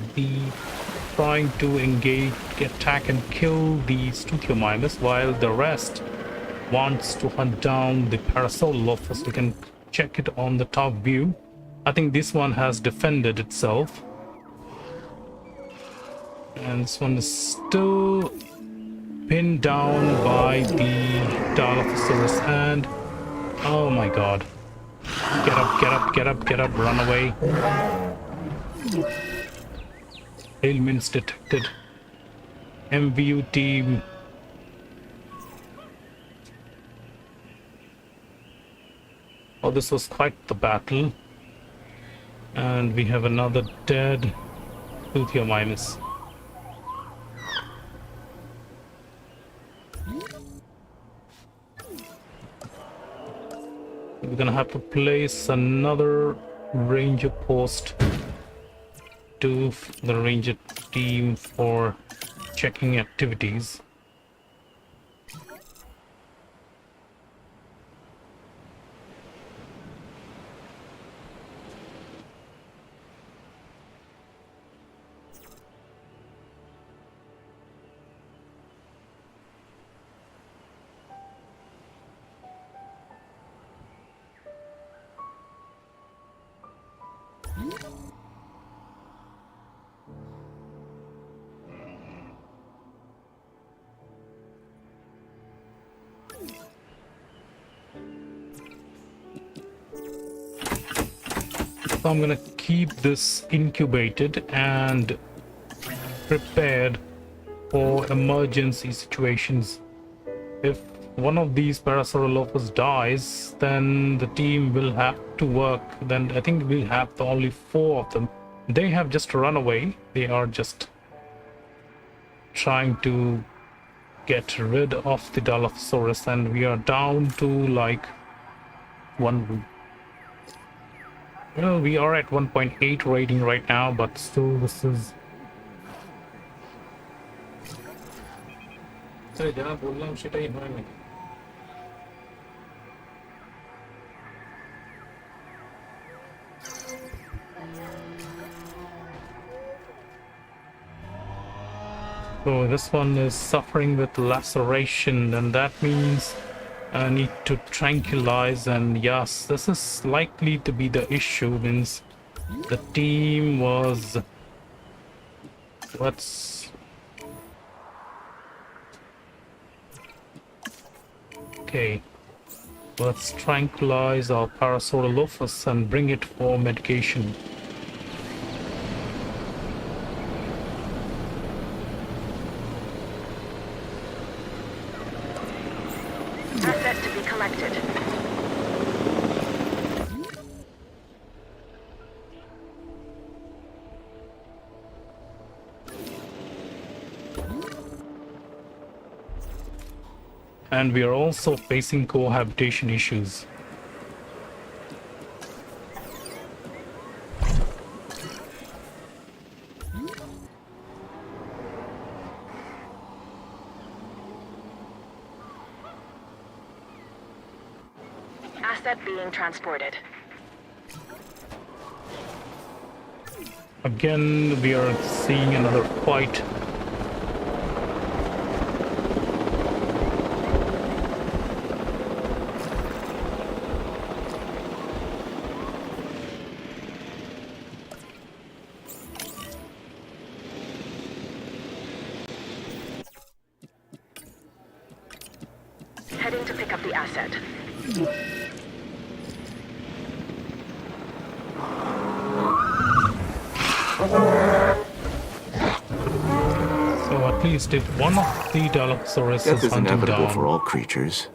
trying to engage, attack and kill the Struthiomimus, while the rest wants to hunt down the Parasaurolophus. You can check it on the top view. I think this one has defended itself. And this one is still pinned down by the Dilophosaurus, and oh my god. Get up, get up, get up, get up, run away. Ailments detected. MVU team. Oh, this was quite the battle. And we have another dead Struthiomimus. We're gonna have to place another ranger post to the ranger team for checking activities. So I'm gonna keep this incubated and prepared for emergency situations. If one of these Parasaurolophus dies, then the team will have to work. Then I think we'll have only 4 of them. They have just run away. They are just trying to get rid of the Dilophosaurus, and we are down to like 1. Well, we are at 1.8 rating right now, but still this is... So this one is suffering with laceration, and that means I need to tranquilize. And yes, this is likely to be the issue. Means the team was... Okay, let's tranquilize our Parasaurolophus and bring it for medication. Asset to be collected. And we are also facing cohabitation issues. Asset being transported. Again, we are seeing another fight. Heading to pick up the asset. So at least if one of the dinosaurs Death is is hunting inevitable down, for all creatures.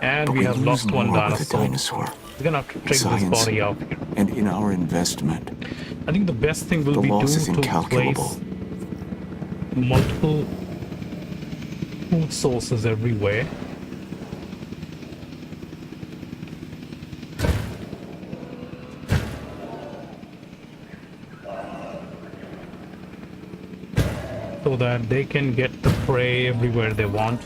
and But we have lose lost one more with a dinosaur, dinosaur. we're gonna have to In take this science body out here. and in our investment. I think the best thing will The be loss is to incalculable. place multiple food sources everywhere. So that they can get the prey everywhere they want.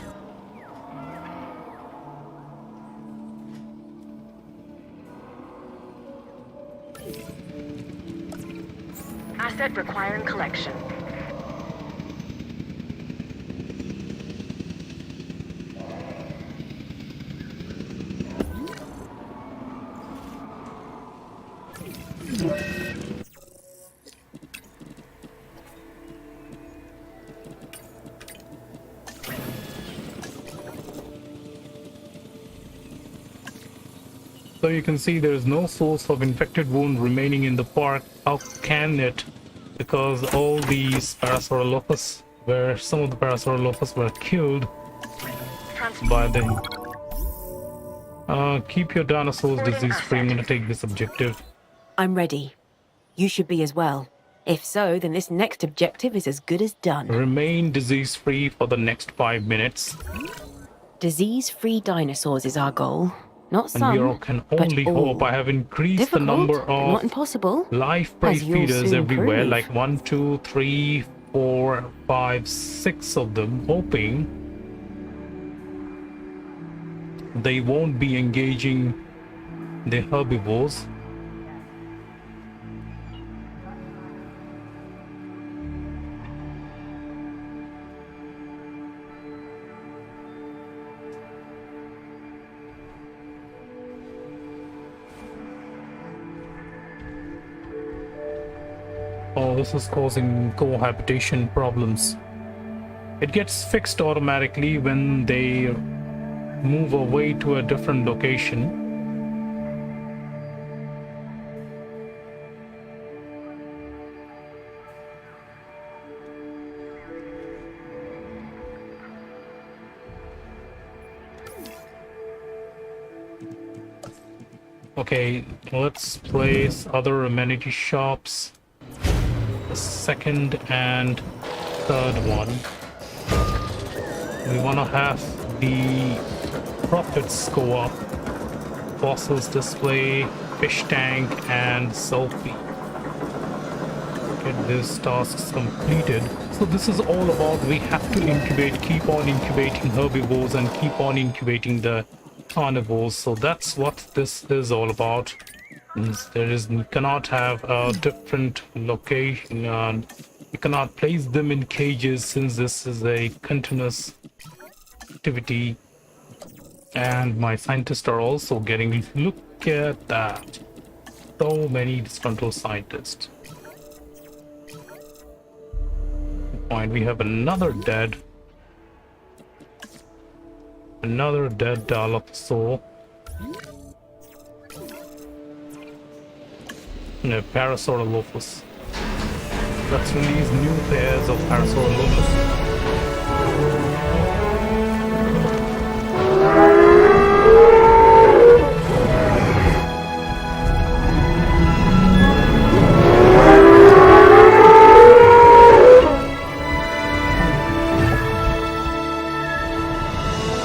Asset requiring collection. So you can see there is no source of infected wound remaining in the park. How can it? Because all these Parasaurolophus, where some of the Parasaurolophus were killed by them. Keep your dinosaurs disease free. I'm gonna take this objective. I'm ready. You should be as well. If so, then this next objective is as good as done. Remain disease free for the next 5 minutes. Disease-free dinosaurs is our goal. Not And some, we can but only all. hope. I have increased Difficult, the number but not of impossible. live prey as you'll feeders soon everywhere, prove. like 1, 2, 3, 4, 5, 6 of them, hoping they won't be engaging the herbivores. Oh, this is causing cohabitation problems. It gets fixed automatically when they move away to a different location. Okay, let's place other amenity shops. The second and third one. We want to have the profits go up. Fossils display, fish tank, and selfie. Get these tasks completed. So this is all about, we have to incubate, keep on incubating herbivores and keep on incubating the carnivores. So that's what this is all about. You cannot have a different location. You cannot place them in cages, since this is a continuous activity. And my scientists are also getting, look at that, so many disgruntled scientists. Fine, we have another dead Dilophosaur. No, Parasaurolophus. Let's release new pairs of Parasaurolophus.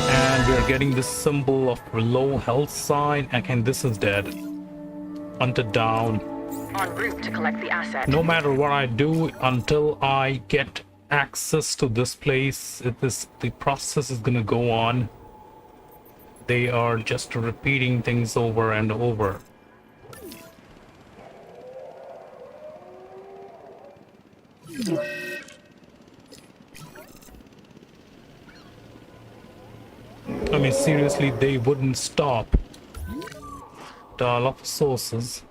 And we're getting this symbol of low health sign. Again, this is dead. Hunted down. En route to collect the asset. No matter what I do, until I get access to this place, the process is gonna go on. They are just repeating things over and over. I mean, seriously, they wouldn't stop. Dilophosaurus.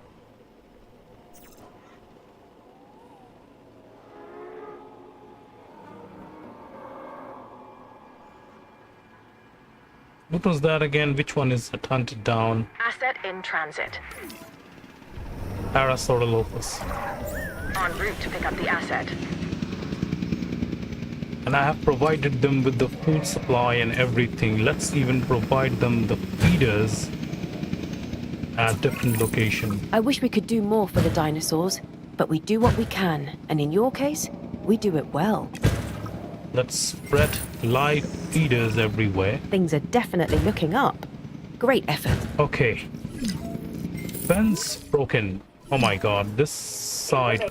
What was that again? Which one is it hunted down? Asset in transit. Parasaurolophus. En route to pick up the asset. And I have provided them with the food supply and everything. Let's even provide them the feeders at different location. I wish we could do more for the dinosaurs, but we do what we can, and in your case, we do it well. Let's spread live feeders everywhere. Things are definitely looking up. Great effort. Okay. Fence broken. Oh my god, this side.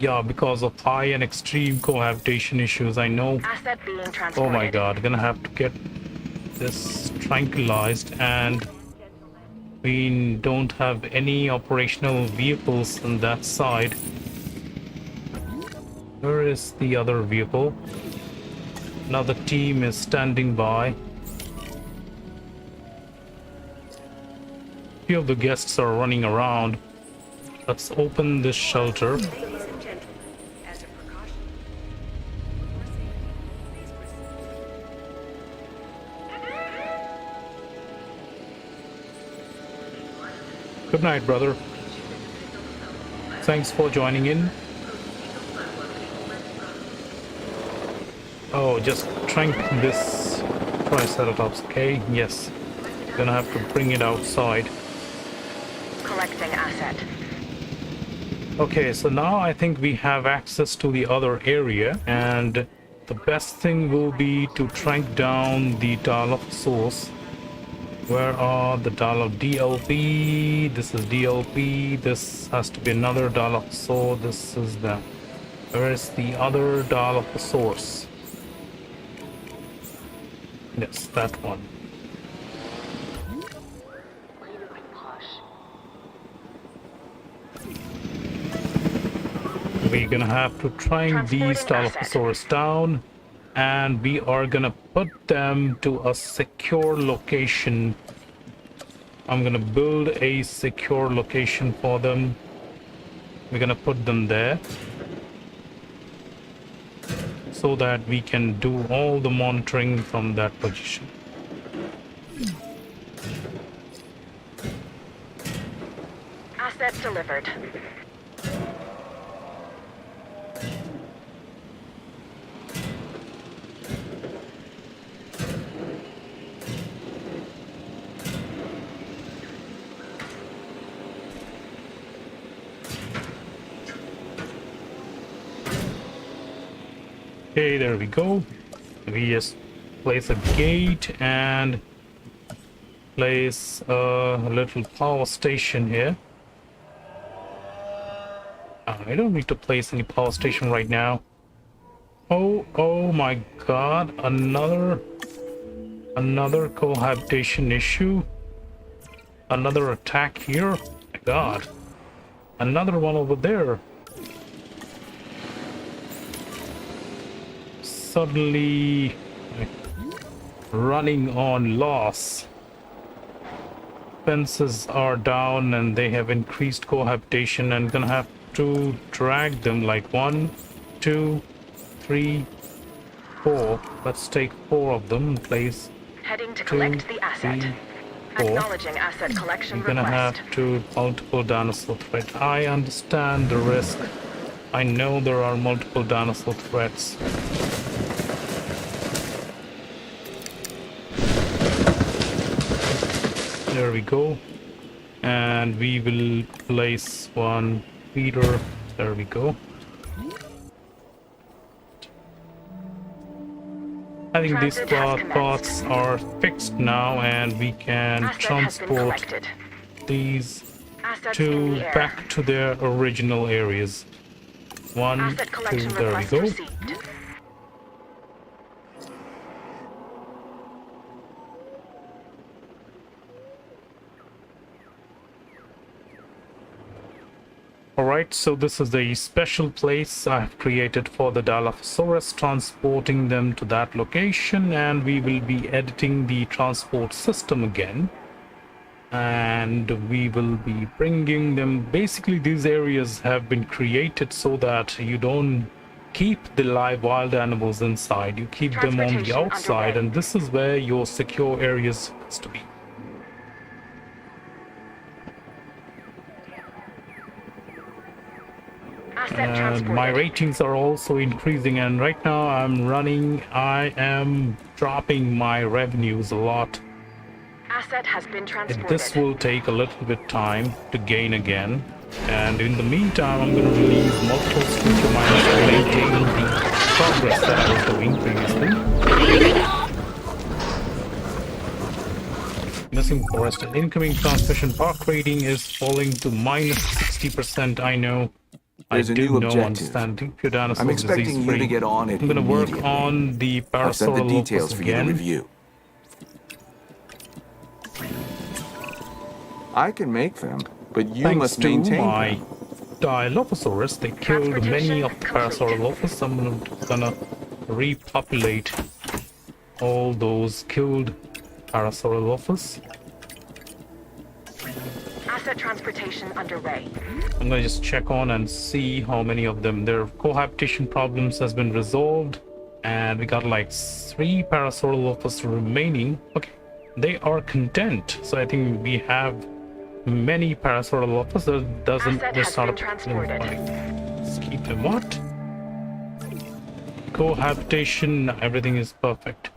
Yeah, because of high and extreme cohabitation issues, I know. Asset being transported. Oh my god, gonna have to get this tranquilized, and we don't have any operational vehicles on that side. Where is the other vehicle? Another team is standing by. Few of the guests are running around. Let's open this shelter. Ladies and gentlemen, as a precaution, for safety, please proceed. Good night, brother. Thanks for joining in. Oh, just trank this Triceratops, okay? Yes. Gonna have to bring it outside. Collecting asset. Okay, so now I think we have access to the other area, and the best thing will be to trank down the Dilophosaurus. Where are the DLP? This is DLP. This has to be another Dilophosaur. This is the... Where is the other Dilophosaurus? Yes, that one. We're gonna have to train these Dilophosaurus down, and we are gonna put them to a secure location. I'm gonna build a secure location for them. We're gonna put them there so that we can do all the monitoring from that position. Asset delivered. Okay, there we go. We just place a gate and place a little power station here. I don't need to place any power station right now. Oh my god, another cohabitation issue. Another attack here. My god. Another one over there. Suddenly running on loss. Fences are down and they have increased cohabitation, and gonna have to drag them like 1, 2, 3, 4. Let's take 4 of them in place. Heading to 2, collect the asset. 3, 4. Acknowledging asset collection We're gonna request. have to multiple dinosaur threat. I understand the risk. I know there are multiple dinosaur threats. There we go. And we will place one feeder. There we go. I think these Transit has parts are fixed now, and we can Asset has been transport collected. these Assets in two the air. back to their original areas. 1, Asset 2, collection there we request go. received. Alright, so this is the special place I have created for the Dilophosaurus, transporting them to that location, and we will be editing the transport system again. And we will be bringing them. Basically, these areas have been created so that you don't keep the live wild animals inside. You keep them on the Transportation outside, underway. and this is where your secure areas has to be. Asset And transported. my ratings are also increasing, and right now I am dropping my revenues a lot. Asset has been transported. This will take a little bit time to gain again, and in the meantime I'm going to release multiple future miners to maintain the progress that I was doing previously. Missing forest and incoming transmission park rating is falling to minus 60%. I know. There's I a do new know, objective. understand. Pure dinosaur I'm expecting you to get on it I'm going to work immediately. on the I've sent the Parasaurolophus details for you to again. review. I can make them, but you Thanks must to maintain my them. Dilophosaurus, they killed many of the Transportation Parasaurolophus. I'm gonna repopulate all those killed Parasaurolophus. Asset transportation underway. I'm gonna just check on and see how many of them. Their cohabitation problems has been resolved, and we got like 3 Parasaurolophus remaining. Okay, they are content. So I think we have many Parasaurolophus. That doesn't. Asset That's has not been a transported. Let's keep them. What? Cohabitation. Everything is perfect.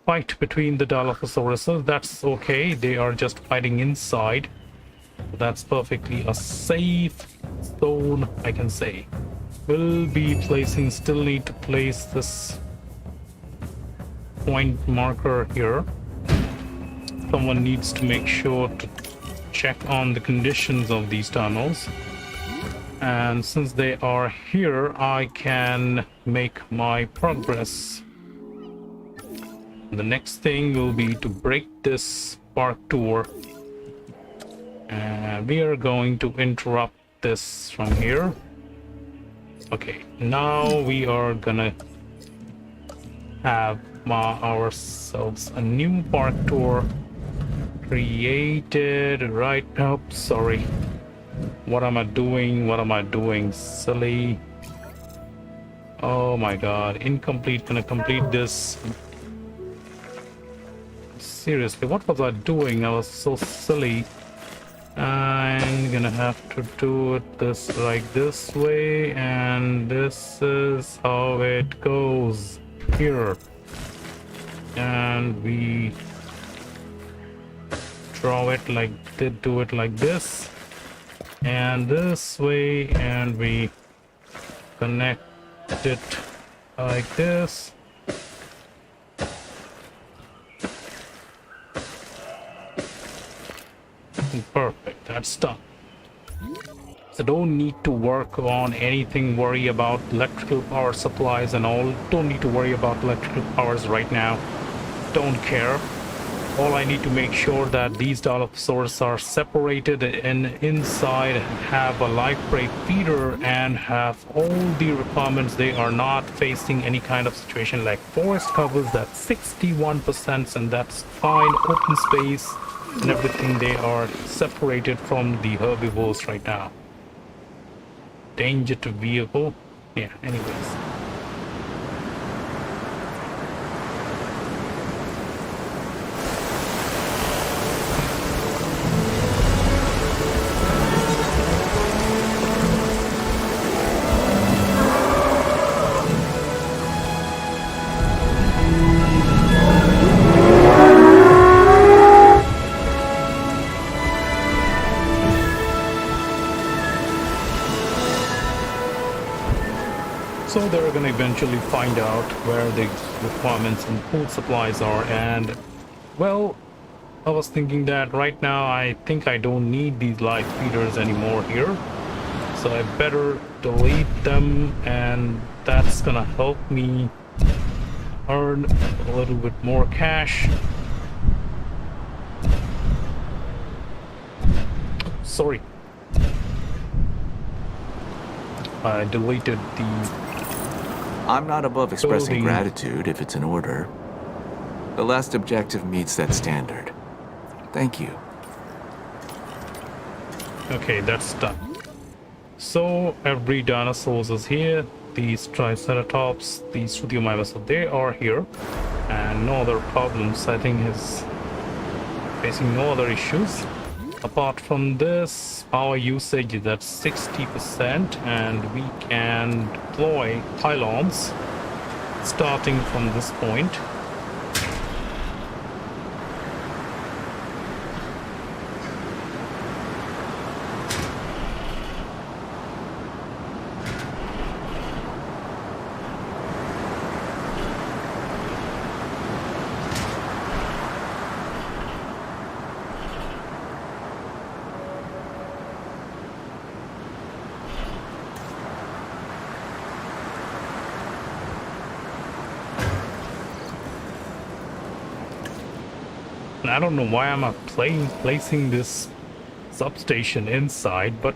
Fight between the Dilophosauruses. That's okay. They are just fighting inside. That's perfectly a safe zone, I can say. Will be placing. Still need to place this point marker here. Someone needs to make sure to check on the conditions of these tunnels, and since they are here I can make my progress. The next thing will be to break this park tour, and we are going to interrupt this from here. Okay, now we are gonna have ourselves a new park tour created right now. Sorry, what am I doing, silly? Oh my god, incomplete. Gonna complete this. Seriously, what was I doing? I was so silly. I'm gonna have to do it this like this way, and this is how it goes here, and we draw it like, do it like this and this way, and we connect it like this. Perfect, that's done. So don't need to work on anything, worry about electrical power supplies and all. Don't need to worry about electrical powers right now. Don't care. All I need to make sure that these Dilophosaurus are separated and inside have a live prey feeder and have all the requirements. They are not facing any kind of situation like forest covers. That's 61%, and that's fine. Open space and everything. They are separated from the herbivores right now. Danger to vehicle. Yeah, anyways. So they're going to eventually find out where the requirements and food supplies are, and well, I was thinking that right now I think I don't need these live feeders anymore here, so I better delete them, and that's gonna help me earn a little bit more cash. Sorry. I deleted the I'm not above expressing Building. gratitude if it's in order. The last objective meets that standard. Thank you. Okay, that's done. So every dinosaur is here. These Triceratops, these Struthiomimus, they are here, and no other problems. I think is facing no other issues. Apart from this, power usage is at 60%, and we can deploy pylons starting from this point. I don't know why I'm not placing this substation inside, but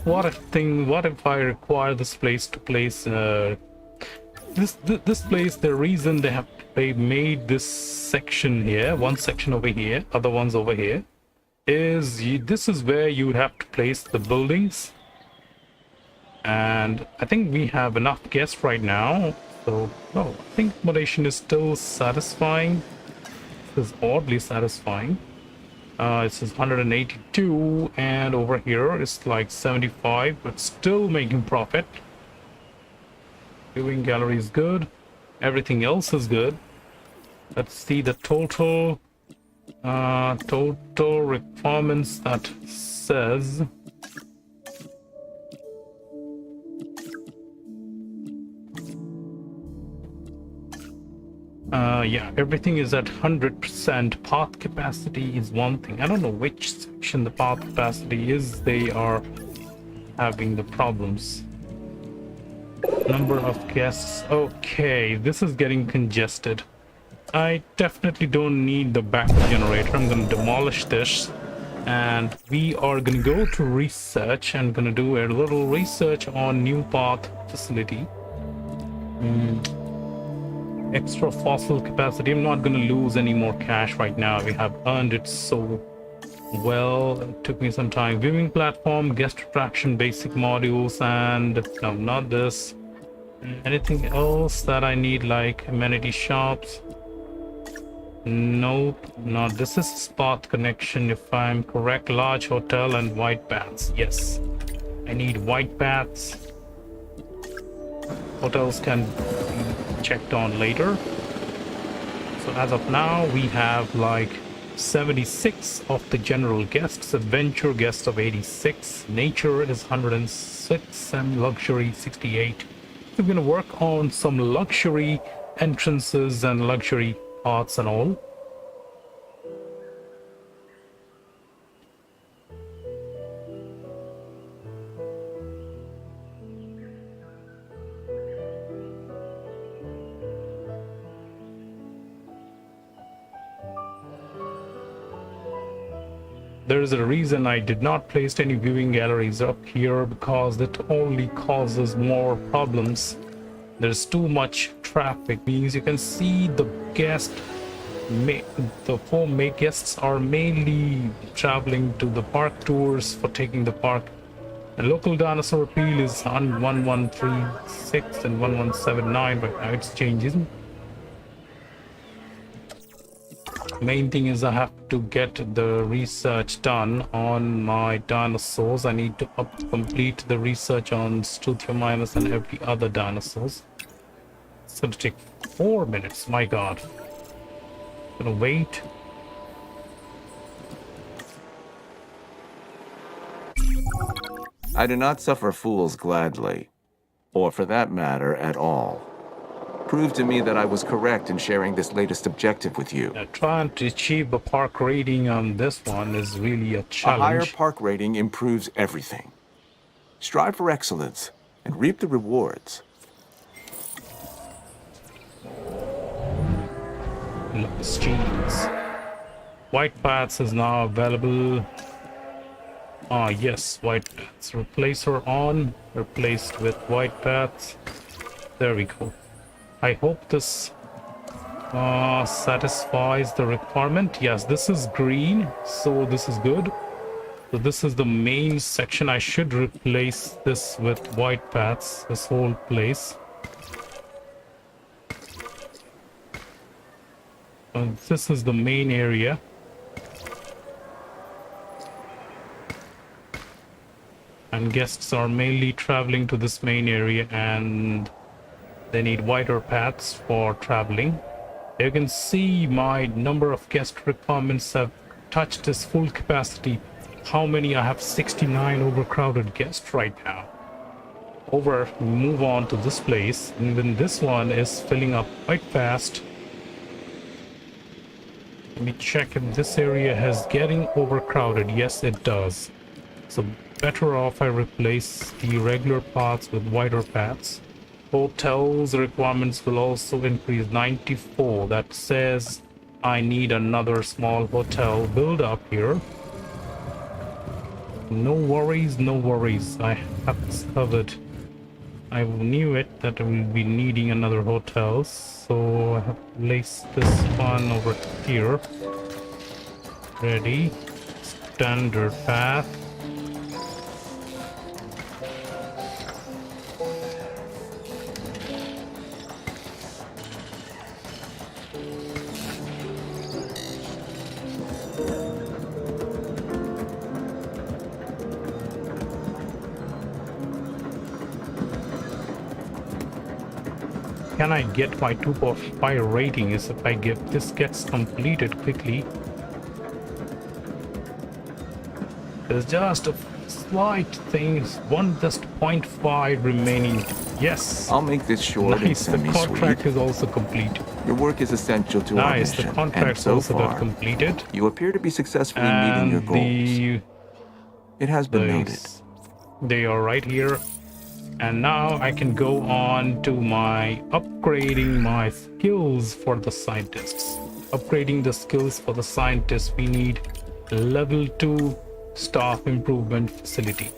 what if I require this place to place this place? The reason they made this section here, one section over here, other ones over here, is this is where you have to place the buildings, and I think we have enough guests right now, so no, I think accommodation is still satisfying. Is oddly satisfying. It says 182, and over here it's like 75, but still making profit. Viewing gallery is good. Everything else is good. Let's see the total requirements that says. Yeah, everything is at 100%. Path capacity is one thing. I don't know which section the path capacity is. They are having the problems. Number of guests. Okay, this is getting congested. I definitely don't need the backup generator. I'm going to demolish this. And we are going to go to research and going to do a little research on new path facility. Extra fossil capacity. I'm not going to lose any more cash right now. We have earned it so well. It took me some time. Viewing platform, guest attraction, basic modules, and no, not this. Anything else that I need, like amenity shops? Nope, not this. Is spot connection, if I'm correct. Large hotel and white bats. Yes, I need white bats. Hotels can be checked on later. So as of now, we have like 76 of the general guests, adventure guests of 86, nature is 106, and luxury 68. We're going to work on some luxury entrances and luxury parts and all. There is a reason I did not place any viewing galleries up here, because it only causes more problems. There's too much traffic. Means you can see the the 4 guests are mainly traveling to the park tours for taking the park. The local dinosaur appeal is on 1136 and 1179, but now it's changing. Main thing is I have to get the research done on my dinosaurs. I need to complete the research on Struthiomimus and every other dinosaurs. It's gonna take 4 minutes, my god. Gonna wait. I do not suffer fools gladly, or for that matter, at all. Prove to me that I was correct in sharing this latest objective with you. Now, trying to achieve a park rating on this one is really a challenge. A higher park rating improves everything. Strive for excellence and reap the rewards. Cheese. White Bats is now available. Ah, yes, white paths. Replace her on. Replaced with white paths. There we go. I hope this satisfies the requirement. Yes, this is green, so this is good. So this is the main section. I should replace this with white paths, this whole place. This is the main area. And guests are mainly traveling to this main area, and they need wider paths for traveling. You can see my number of guest requirements have touched its full capacity. How many? I have 69 overcrowded guests right now. Move on to this place, and then this one is filling up quite fast. Let me check if this area is getting overcrowded. Yes, it does. So better off I replace the regular paths with wider paths. Hotels requirements will also increase. 94. That says I need another small hotel build up here. No worries, no worries. I have this covered. I knew it that I will be needing another hotel, so I have placed this one over here. Ready. Standard path. Can I get my 2.5 rating is if this gets completed quickly. There's just a slight thing, just 0.5 remaining. Yes. I'll make this short Nice, and the contract semi-sweet. is also complete. Your work is essential to our Nice, the mission, and contract's so also got far, completed. you appear to be successfully meeting your And goals. It has been noted. they are right here. And now I can go on to my upgrading my skills for the scientists. Upgrading the skills for the scientists, we need level 2 staff improvement facility.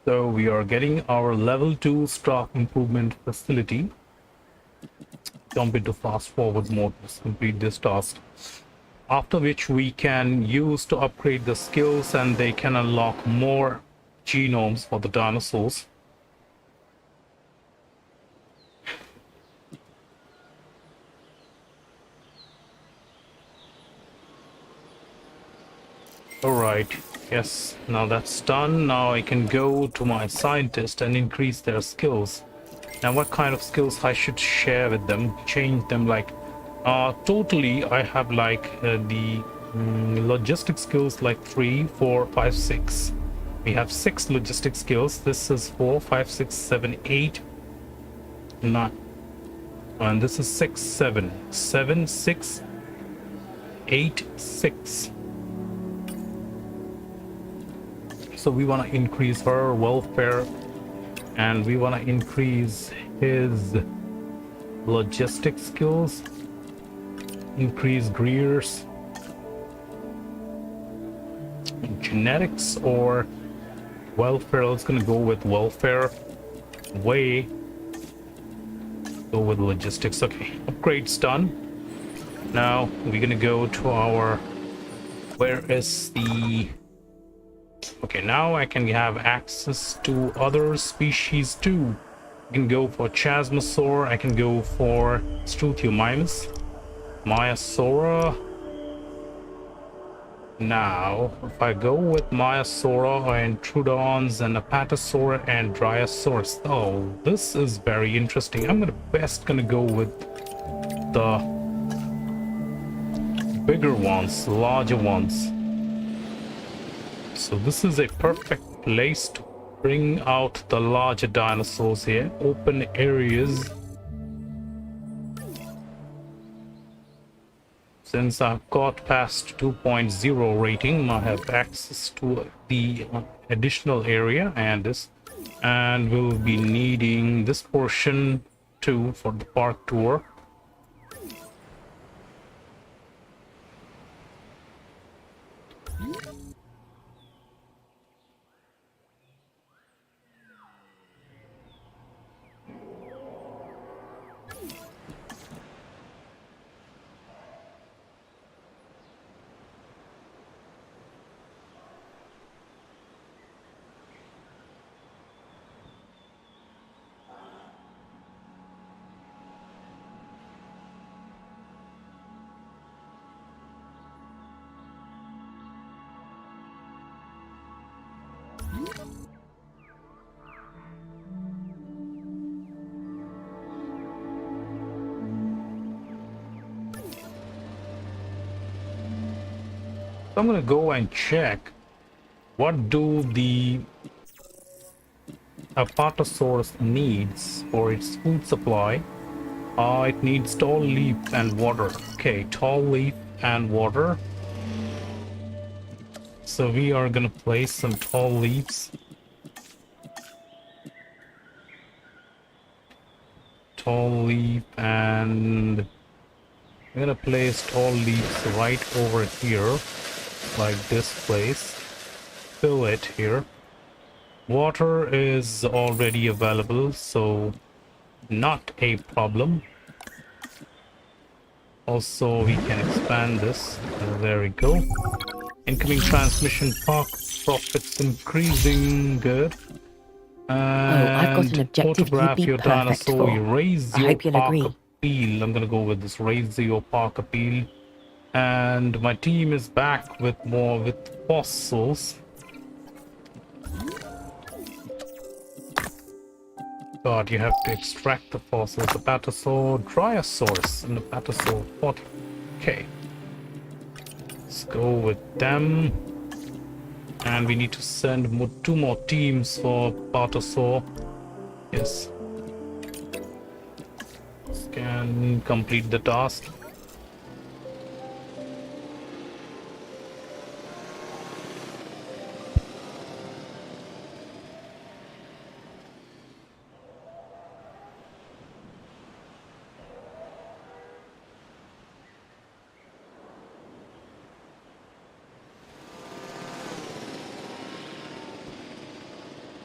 So we are getting our level 2 staff improvement facility. Jump into fast forward mode to complete this task. After which we can use to upgrade the skills, and they can unlock more genomes for the dinosaurs. Alright, yes, now that's done. Now I can go to my scientist and increase their skills. Now what kind of skills I should share with them, change them, like totally I have like the logistic skills like 3, 4, 5, 6. We have 6 logistic skills. This is 4, 5, 6, 7, 8, 9. And this is 6, 7. 7, 6, 8, 6. So we want to increase her welfare, and we want to increase his logistic skills, increase Greer's genetics or welfare. Let's gonna go with welfare. Way go with logistics. Okay, upgrades done. Now we're gonna go to our, where is the, okay, now I can have access to other species too. I can go for Chasmosaur. I can go for Struthiomimus, Maiasaura. Now, if I go with Maiasaura and Troodons and Apatosaurus and Dryosaurus, oh, this is very interesting. I'm gonna go with the bigger ones, larger ones. So this is a perfect place to bring out the larger dinosaurs here. Open areas. Since I've got past 2.0 rating, I have access to the additional area and this, and we'll be needing this portion too for the park tour. I'm gonna go and check what do the Apatosaurus needs for its food supply. It needs tall leaf and water. Okay, tall leaf and water. So we are gonna place some tall leaves. Tall leaf, and I'm gonna place tall leaves right over here. Like this place. Fill it here. Water is already available, so not a problem. Also, we can expand this. There we go. Incoming transmission park profits increasing. Good. I've got an And objective you'd photograph be your perfect dinosaur. for. Raise I your hope you'll park agree. appeal. I'm gonna go with this. Raise your park appeal. And my team is back with fossils. God, you have to extract the fossils. Apatosaur, Dryosaurus, and Apatosaur 40. Okay. Let's go with them. And we need to send two more teams for Apatosaur. Yes. Can complete the task.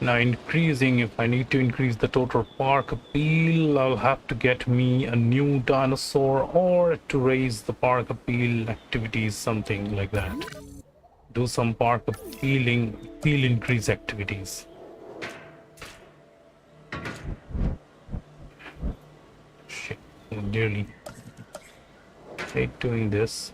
Now increasing, if I need to increase the total park appeal, I'll have to get me a new dinosaur or to raise the park appeal activities, something like that. Do some park appeal increase activities. Shit, I nearly hate doing this.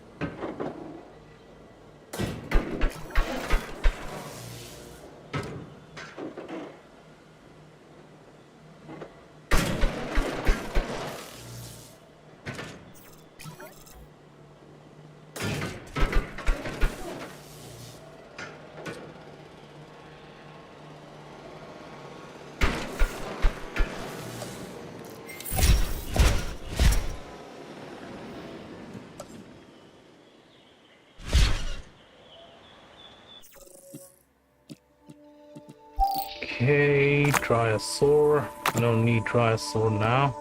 Okay, Dryosaur. I don't need Dryosaur now.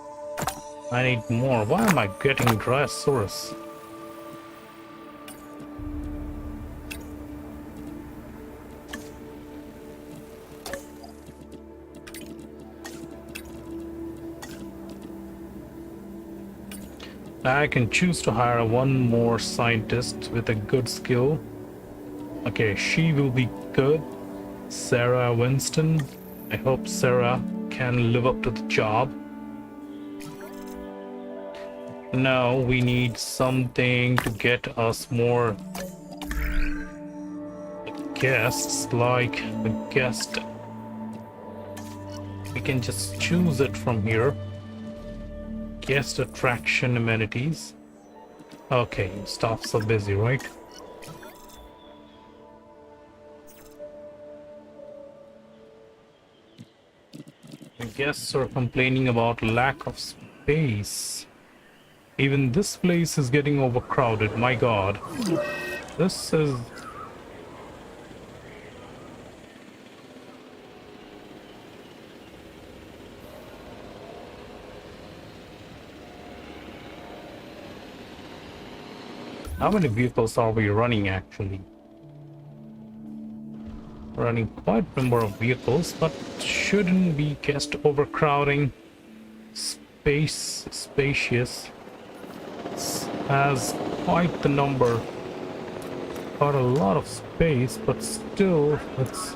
I need more. Why am I getting Dryosaurus? Now I can choose to hire one more scientist with a good skill. Okay, she will be good. Sarah Winston. I hope Sarah can live up to the job. Now we need something to get us more guests, like a guest. We can just choose it from here. Guest attraction amenities. Okay, staffs are busy, right? The guests are complaining about lack of space. Even this place is getting overcrowded, my god. This is... How many vehicles are we running actually? Running quite a number of vehicles, but shouldn't be guest overcrowding. Spacious. Has quite the number. Got a lot of space, but still it's...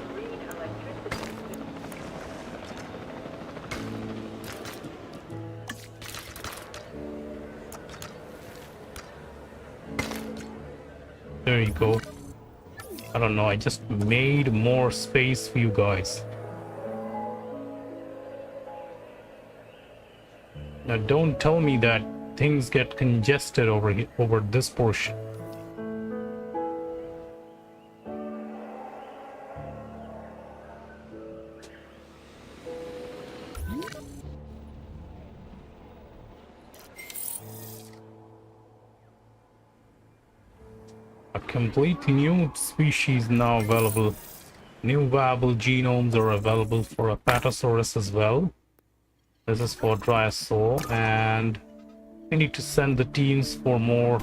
There you go. I don't know, I just made more space for you guys. Now don't tell me that things get congested over here, over this portion. A completely new species now available. New viable genomes are available for Apatosaurus as well. This is for dinosaur, and we need to send the teams for more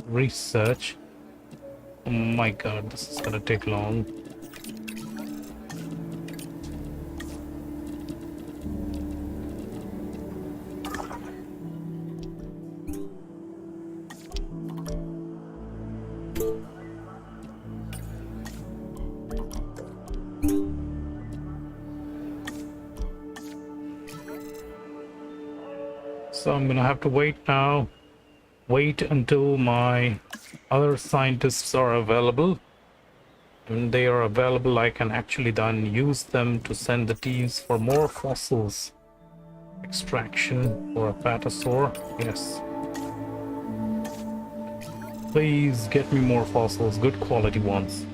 research. Oh my god, this is gonna take long. So I'm gonna have to wait now. Wait until my other scientists are available. When they are available, I can actually then use them to send the teams for more fossils. Extraction for Apatosaur. Yes. Please get me more fossils, good quality ones.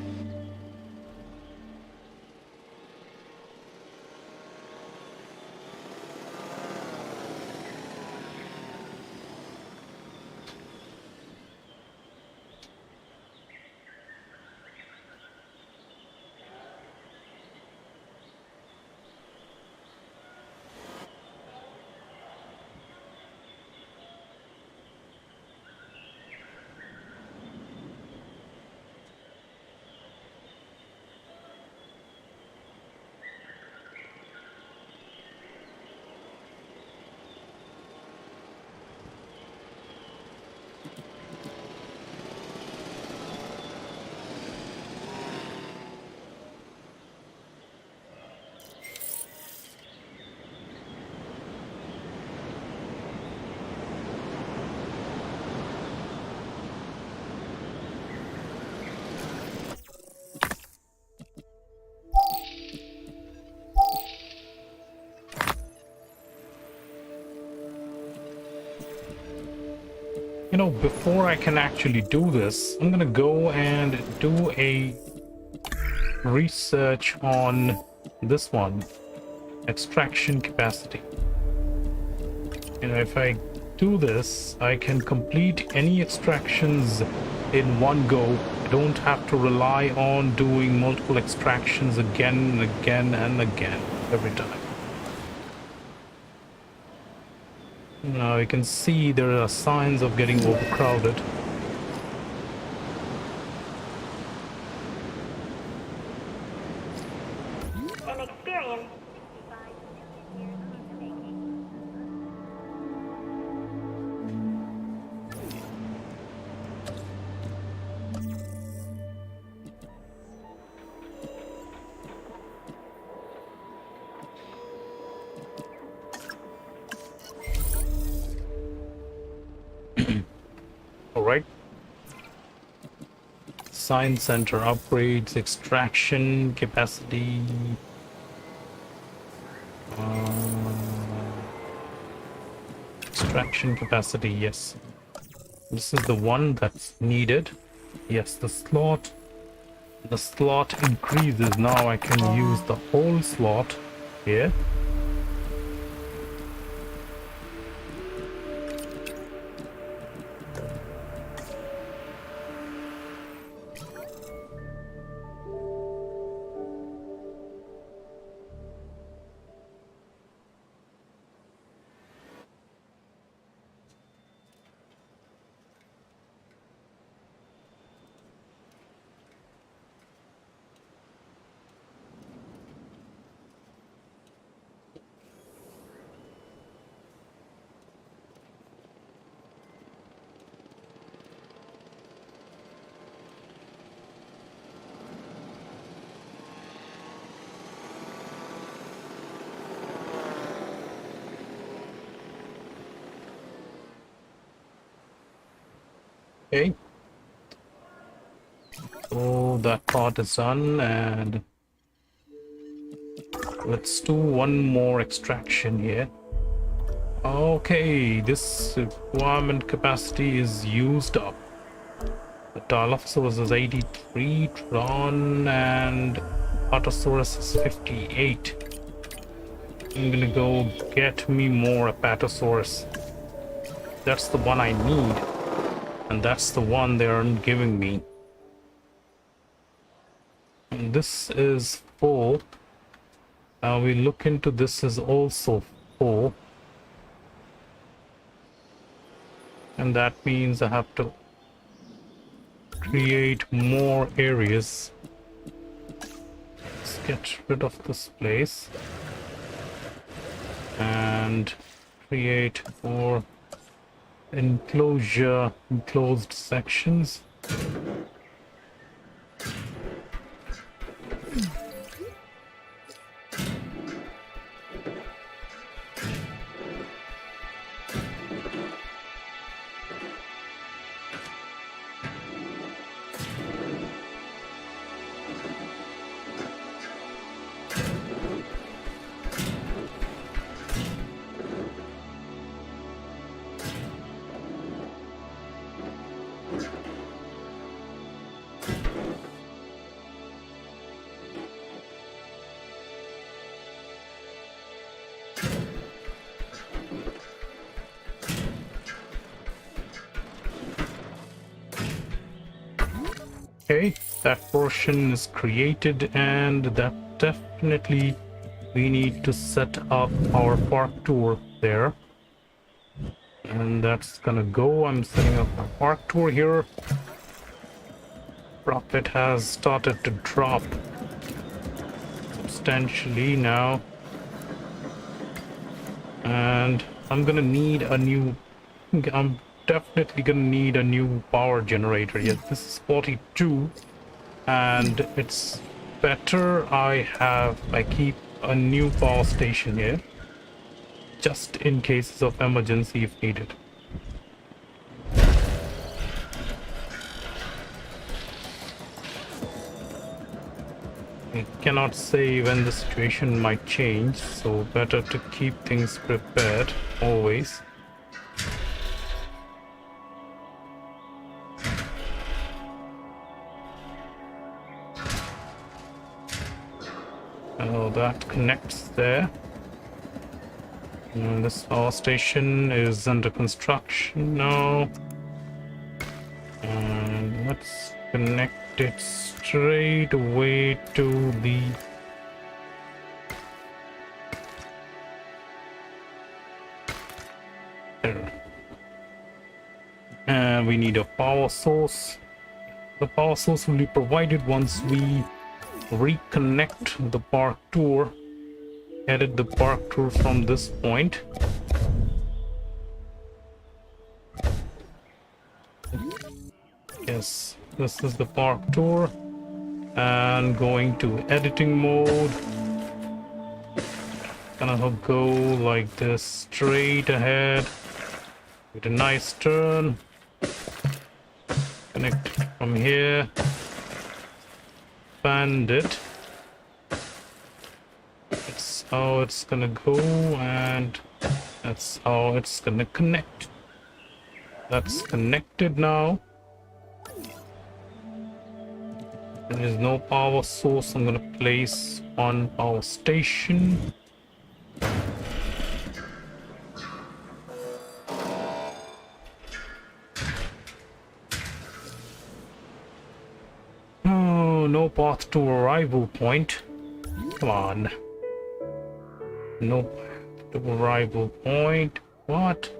You know, before I can actually do this, I'm gonna go and do a research on this one, extraction capacity. You know, if I do this, I can complete any extractions in one go. I don't have to rely on doing multiple extractions again and again and again every time. Now you can see there are signs of getting overcrowded. An experience 65 million years in the making. Science center upgrades, extraction capacity. Extraction capacity, yes. This is the one that's needed. Yes, the slot. The slot increases. Now I can use the whole slot here. Okay. So that part is done, and let's do one more extraction here. Okay, this requirement capacity is used up. The Dilophosaurus is 83, Tron and Apatosaurus is 58. I'm gonna go get me more Apatosaurus. That's the one I need. And that's the one they aren't giving me. And this is full. Now we look into this is also full. And that means I have to create more areas. Let's get rid of this place. And create more enclosed sections. Okay, that portion is created, and that definitely we need to set up our park tour there. And that's gonna go. I'm setting up a park tour here. Profit has started to drop substantially now. And I'm gonna need a new... I'm definitely gonna need a new power generator. Yes, this is 42, and it's better I keep a new power station here, just in cases of emergency if needed. I cannot say when the situation might change, so better to keep things prepared always. Oh, that connects there. And this power station is under construction now. And let's connect it straight away to the... there. And we need a power source. The power source will be provided once we reconnect the park tour, edit the park tour from this point. Yes, this is the park tour, and going to editing mode. Gonna go like this straight ahead with a nice turn. Connect from here. expand it. That's how it's gonna go, and that's how it's gonna connect. That's connected now. There is no power source. I'm gonna place one power station. Oh, no path to arrival point. Come on. No path to arrival point. What?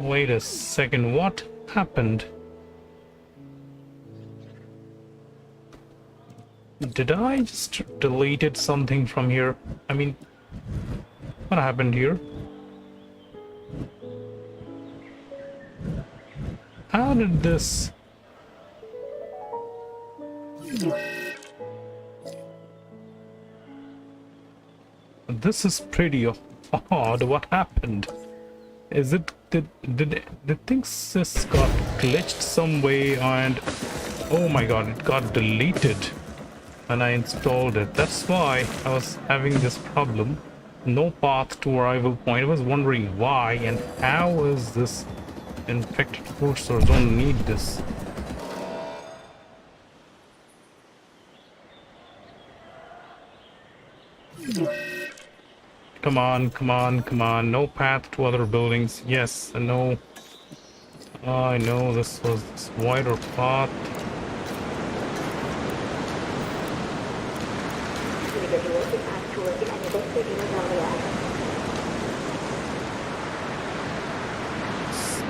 Wait a second, what happened? Did I just deleted something from here? I mean, what happened here? How did this... This is pretty odd. What happened? Is it did things just got glitched some way, and oh my god, it got deleted when I installed it. That's why I was having this problem. No path to arrival point. I was wondering why and how is this infected food source. Don't need this. Come on, come on, come on. No path to other buildings. Yes, I know. I know this was this wider path.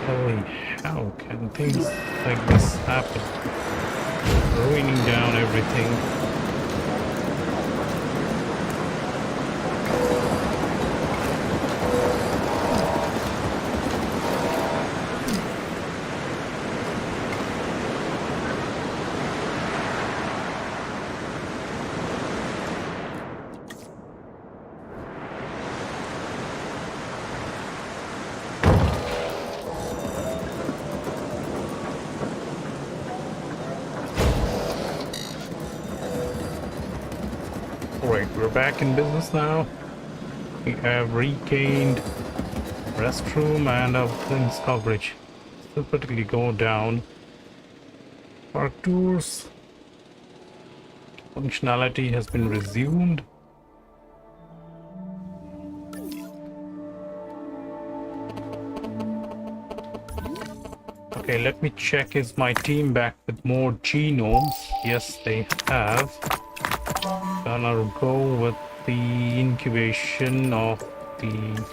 Holy, how can things like this happen? Ruining down everything. Alright, we're back in business now. We have regained restroom and our things coverage. Still particularly go down. Park tours. Functionality has been resumed. Okay, let me check. Is my team back with more genomes? Yes, they have. Gonna go with the incubation of the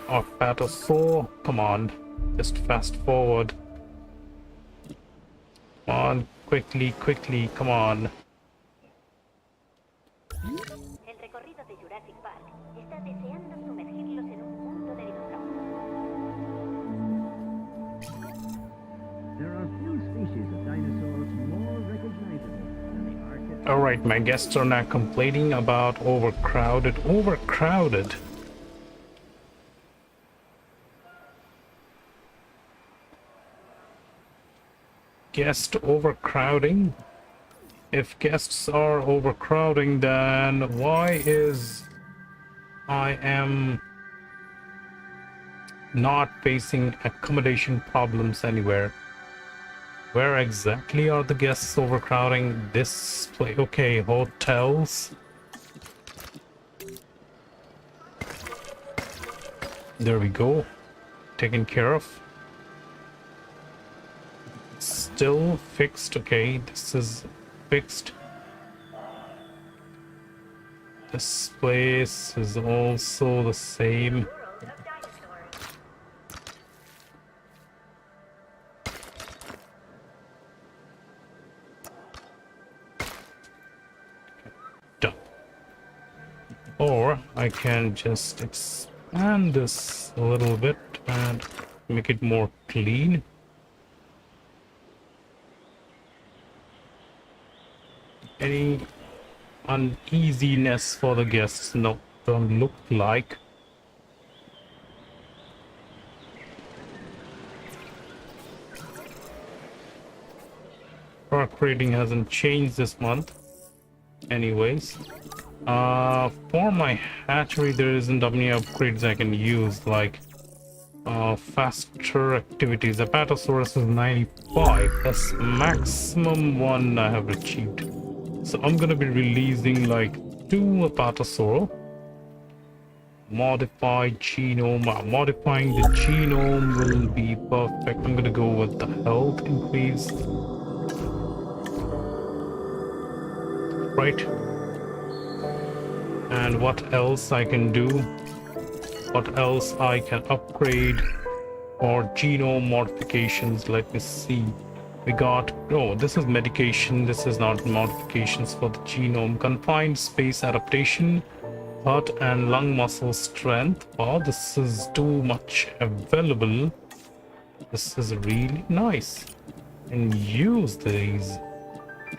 Apatosaurus. Come on, just fast forward. Come on, quickly, quickly, come on. El recorrido de Jurassic Park está deseando sumergirlos en un mundo de dinosaurios. There are few species of dinosaurs more recognizable than the architect. Alright, my guests are now complaining about overcrowded. Overcrowded? Guest overcrowding? If guests are overcrowding, then why is I am not facing accommodation problems anywhere? Where exactly are the guests overcrowding? This place. Okay, hotels. There we go. Taken care of. Still fixed. Okay, this is fixed. This place is also the same. Done. Or I can just expand this a little bit and make it more clean. Any uneasiness for the guests? No, don't look like. Park rating hasn't changed this month. Anyways, for my hatchery, there isn't many upgrades I can use, like faster activities. Apatosaurus is 95. That's maximum one I have achieved. So I'm gonna be releasing like 2 Apatosaur. Modified genome. Modifying the genome will be perfect. I'm gonna go with the health increase. Right. And what else I can do? What else I can upgrade or genome modifications? Let me see. We got, oh, this is medication. This is not modifications for the genome. Confined space adaptation, heart and lung muscle strength. Oh, this is too much available. This is really nice. And use these.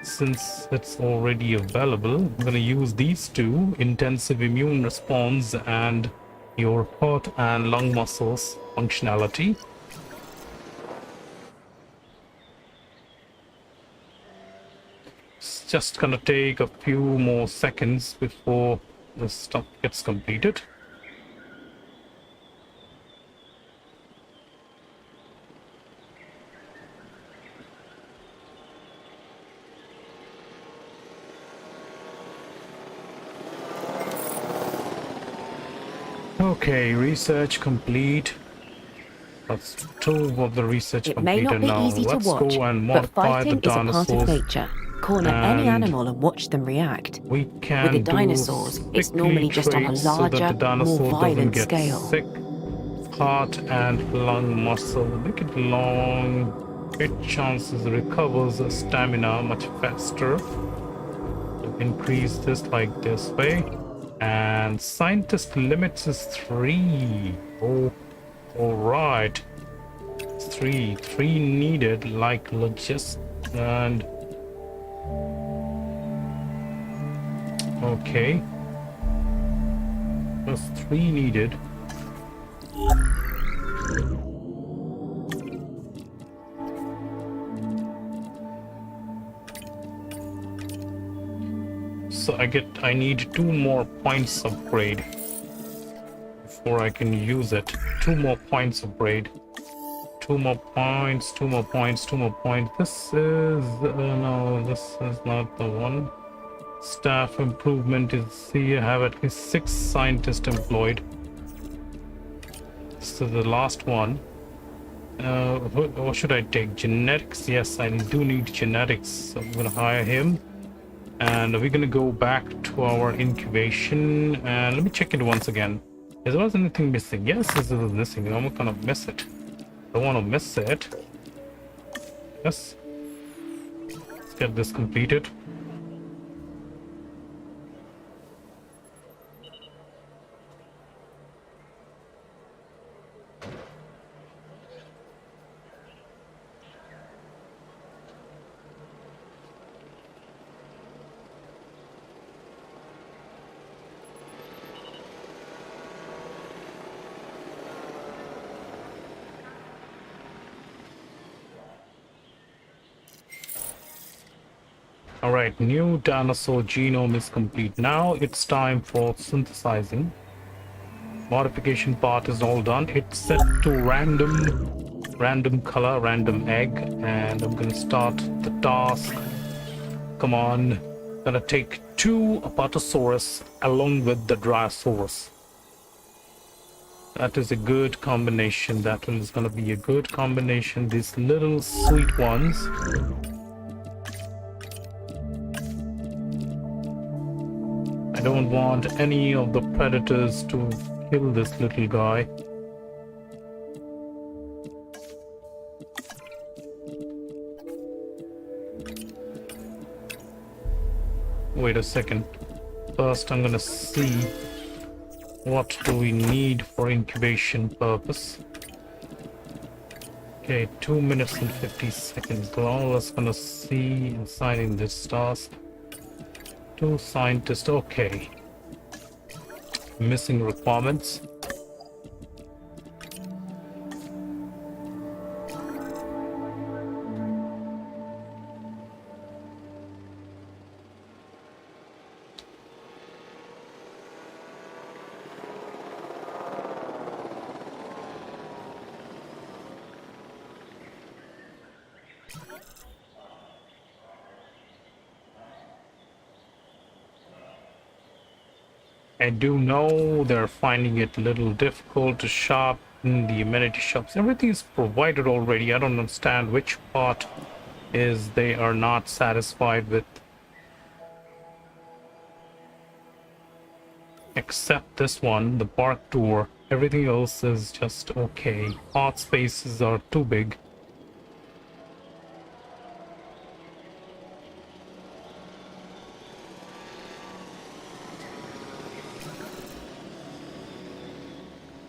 Since it's already available, I'm gonna use these 2, intensive immune response and your heart and lung muscles functionality. It's just gonna take a few more seconds before this stuff gets completed. Okay, research complete. That's 2 of the research It may completed not be now. easy to Let's watch, go and but modify the fighting is a part of dinosaurs. nature. Corner any And animal and watch them react. We can With the do dinosaurs, it's strictly normally just on a traits so that larger, the dinosaur more doesn't violent get scale. sick. Heart and lung muscle, make it long. It chances recovers the stamina much faster. So increase this like this way. And scientist limits is 3. Oh, all right. 3 needed, like logist and okay. Plus 3 needed. So I need 2 more points upgrade before I can use it. 2 more points upgrade. 2 more points, 2 more points, 2 more points. This is no, this is not the one. Staff improvement is, see, I have at least 6 scientists employed. This is the last one. What should I take? Genetics? Yes, I do need genetics. So I'm gonna hire him. And we're gonna go back to our incubation. And let me check it once again. Is there anything missing? Yes, this is missing. I'm not gonna miss it. Don't want to miss it. Yes. Let's get this completed. Alright, new dinosaur genome is complete. Now it's time for synthesizing. Modification part is all done. It's set to random color, random egg, and I'm gonna start the task. Come on. Gonna take 2 Apatosaurus along with the Drysaurus. That is a good combination. That one is gonna be a good combination. These little sweet ones. I don't want any of the predators to kill this little guy. Wait a second. First, I'm gonna see what do we need for incubation purpose. Okay, 2 minutes and 50 seconds. Now let's gonna see and sign in this task. 2 scientists, okay. missing requirements. I do know they're finding it a little difficult to shop in the amenity shops. Everything is provided already. I don't understand which part is they are not satisfied with. Except this one, the park tour. Everything else is just okay. Art spaces are too big.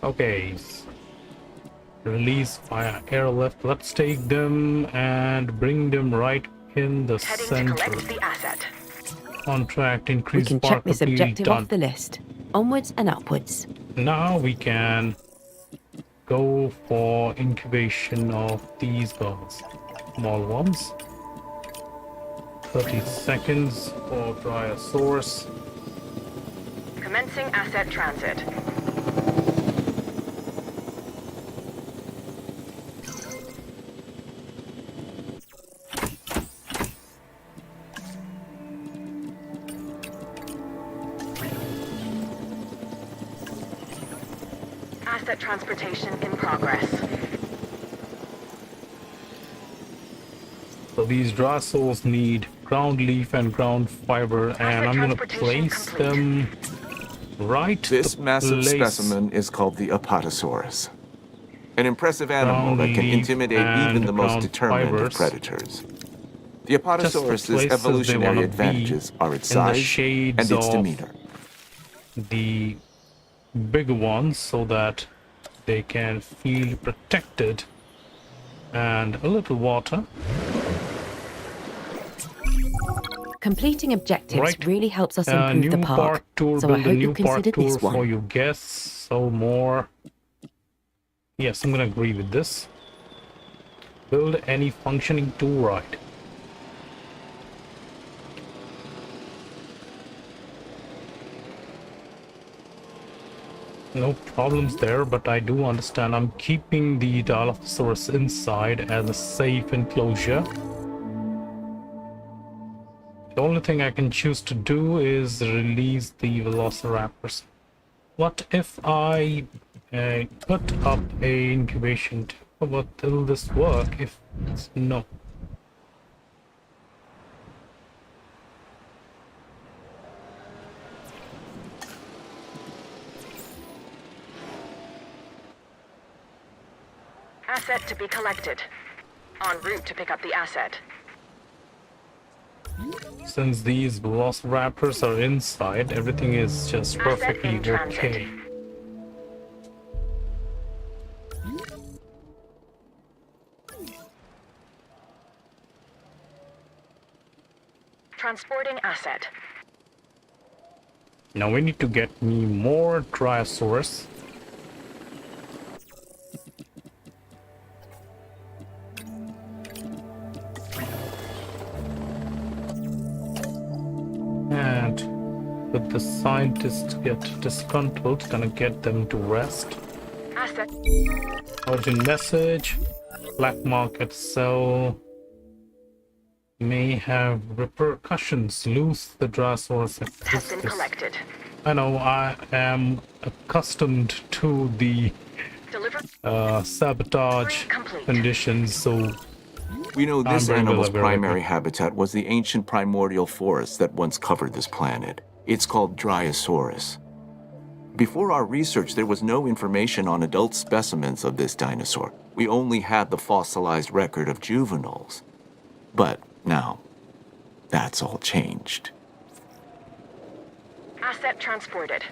Okay, release via airlift. Let's take them and bring them right in the Heading to center. collect the asset. Contract We increase can park check this appeal objective done. off the list. Onwards and upwards. Now we can go for incubation of these guys. Small ones. 30 seconds for Drysaurus. Commencing asset transit. Asset transportation in progress. So these dinosaurs need ground leaf and ground fiber, and I'm gonna place them right. This massive specimen is called the Apatosaurus. An impressive animal that can intimidate even the most determined of predators. The Apatosaurus's evolutionary advantages are its size and its demeanor. The bigger ones, so that they can feel protected, and a little water. Completing objectives Right. really helps us improve the New park. tour, So I build a hope new you park consider tour this one. for your guests. So more. Yes, I'm gonna agree with this. Build any functioning tour ride. No problems there, but I do understand I'm keeping the Dilophosaurus inside as a safe enclosure. The only thing I can choose to do is release the Velociraptors. What if I put up a incubation tube? But will this work if it's no? Asset to be collected. En route to pick up the asset. Since these Velociraptors are inside, everything is just perfectly in transit. okay. Transporting asset. Now we need to get me more Triceratops. And with the scientists get disgruntled, gonna get them to rest. Asset. Urgent message. Black market sell may have repercussions. Lose the Drysaurus. Has been collected. I know I am accustomed to the Deliver. sabotage Complete. conditions, so We know this very well animal's aware of primary it. habitat was the ancient primordial forest that once covered this planet. It's called Drysaurus. Before our research, there was no information on adult specimens of this dinosaur. We only had the fossilized record of juveniles. But now, that's all changed. Asset transported.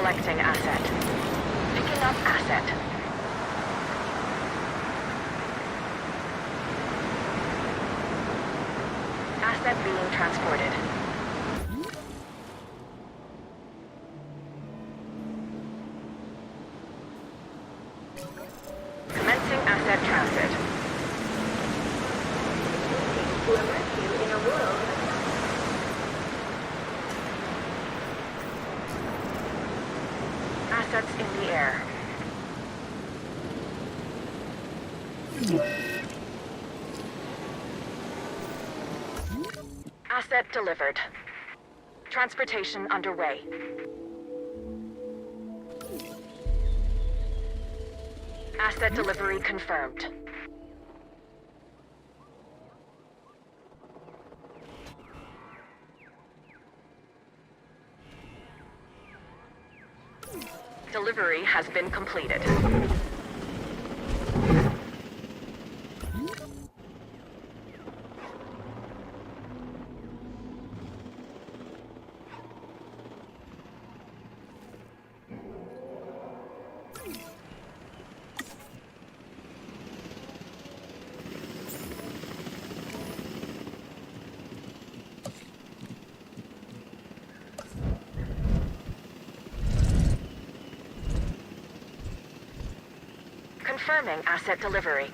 Collecting asset. Picking up asset. Asset being transported. Commencing asset transit. To immerse you in a world Assets in the air. Asset delivered. Transportation underway. Asset delivery confirmed. Delivery has been completed. Confirming asset delivery.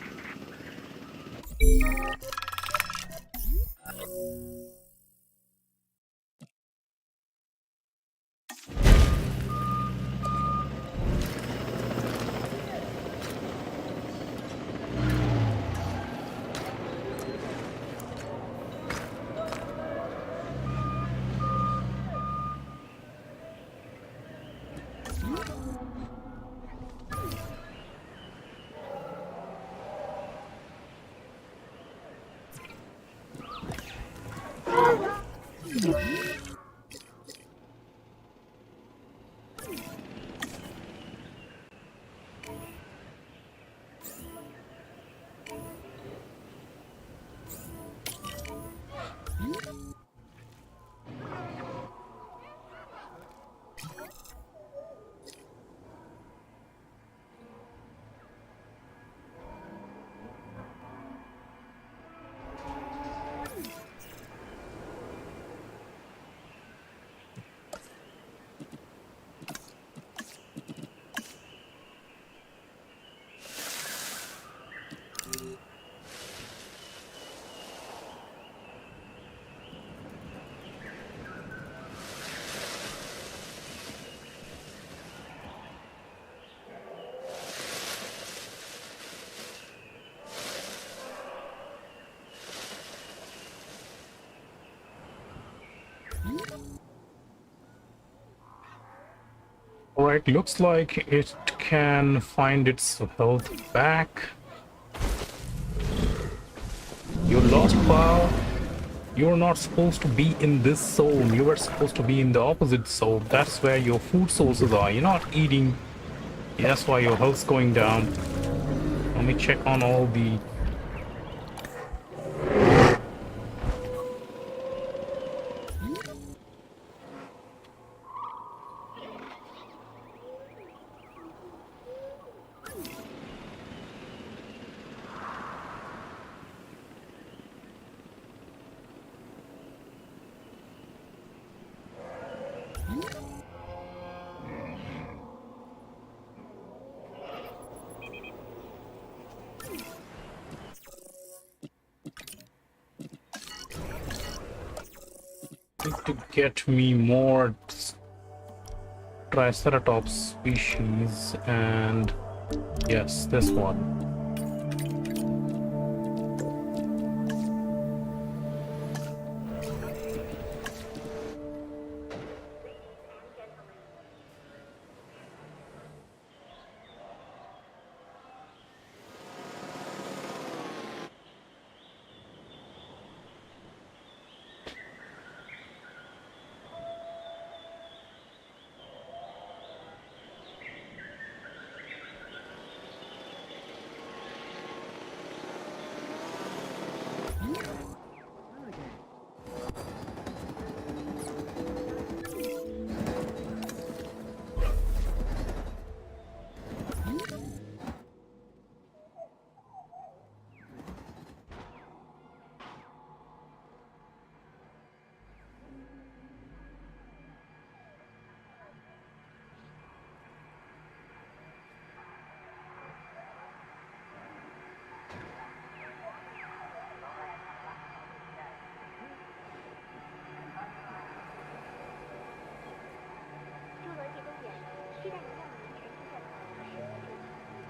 Alright, looks like it can find its health back. You lost power. You're not supposed to be in this zone. You were supposed to be in the opposite zone. That's where your food sources are. You're not eating. That's why your health's going down. Let me check on all the... to get me more Triceratops species, and yes, this one.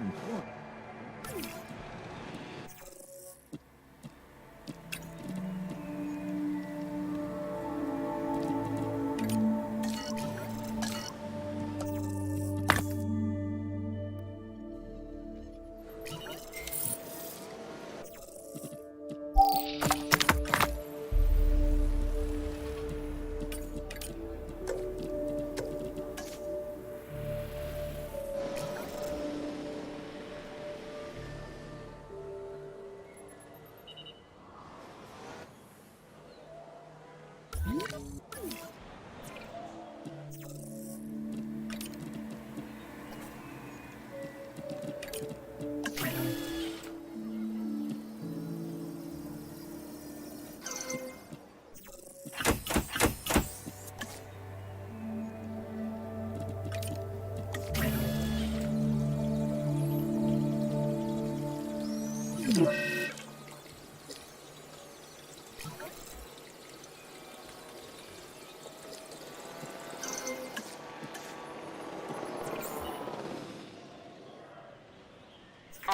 and swarm.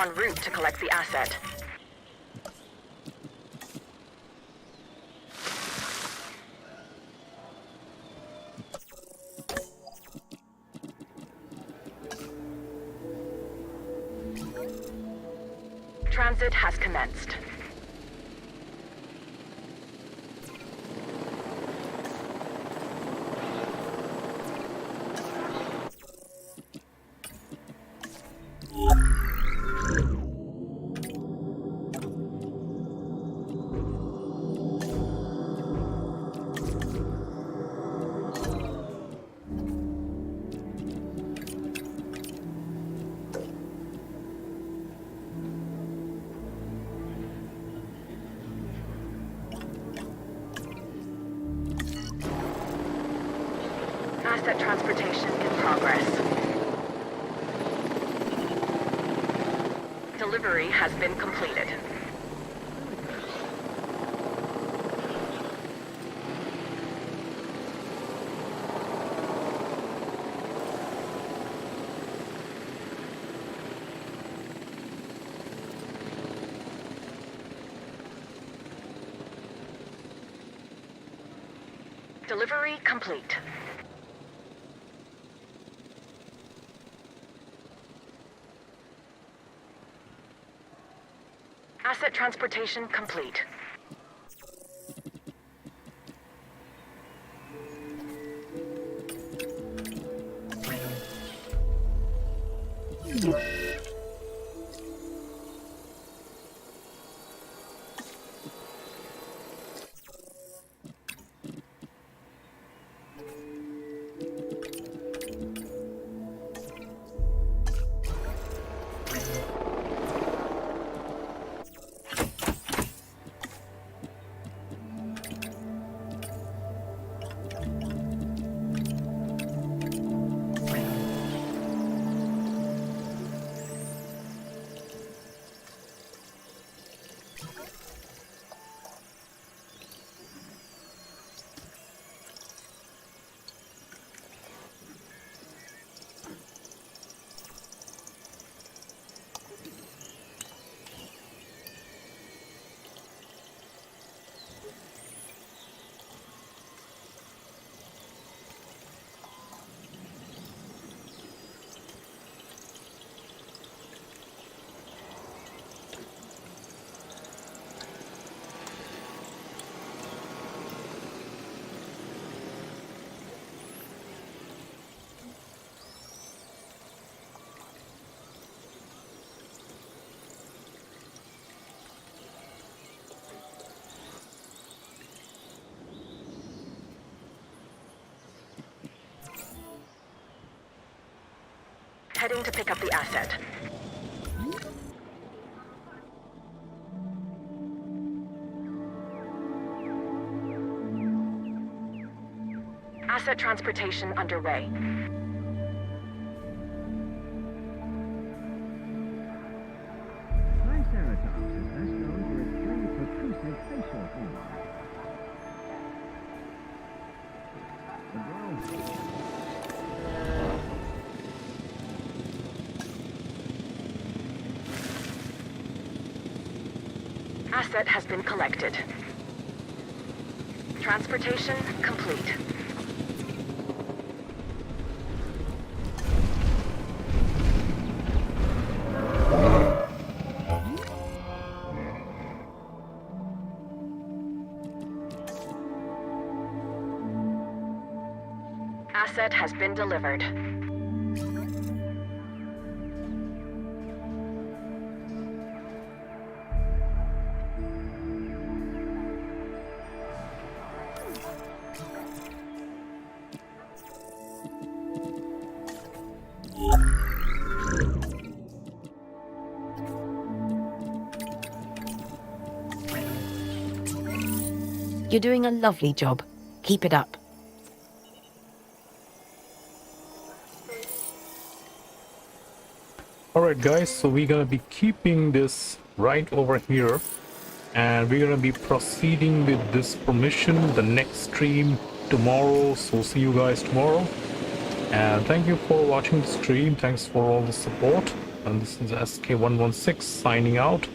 En route to collect the asset. Transit has commenced. Asset transportation in progress. Delivery has been completed. Delivery complete. Asset transportation complete. Heading to pick up the asset. Asset transportation underway. Triceratops is best known for its three protrusive facial fins. The brow Asset has been collected. Transportation complete. Asset has been delivered. You're doing a lovely job. Keep it up. Alright guys, so we're gonna be keeping this right over here, and we're gonna be proceeding with this permission the next stream tomorrow. So see you guys tomorrow, and thank you for watching the stream. Thanks for all the support, and this is SK116 signing out.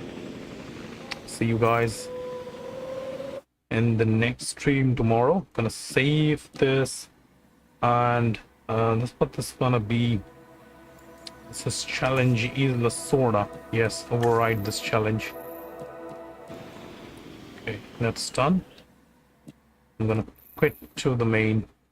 See you guys in the next stream tomorrow. Gonna save this, and that's what this is gonna be. This is challenge Isla Sorna. Yes, override this challenge. Okay, that's done. I'm gonna quit to the main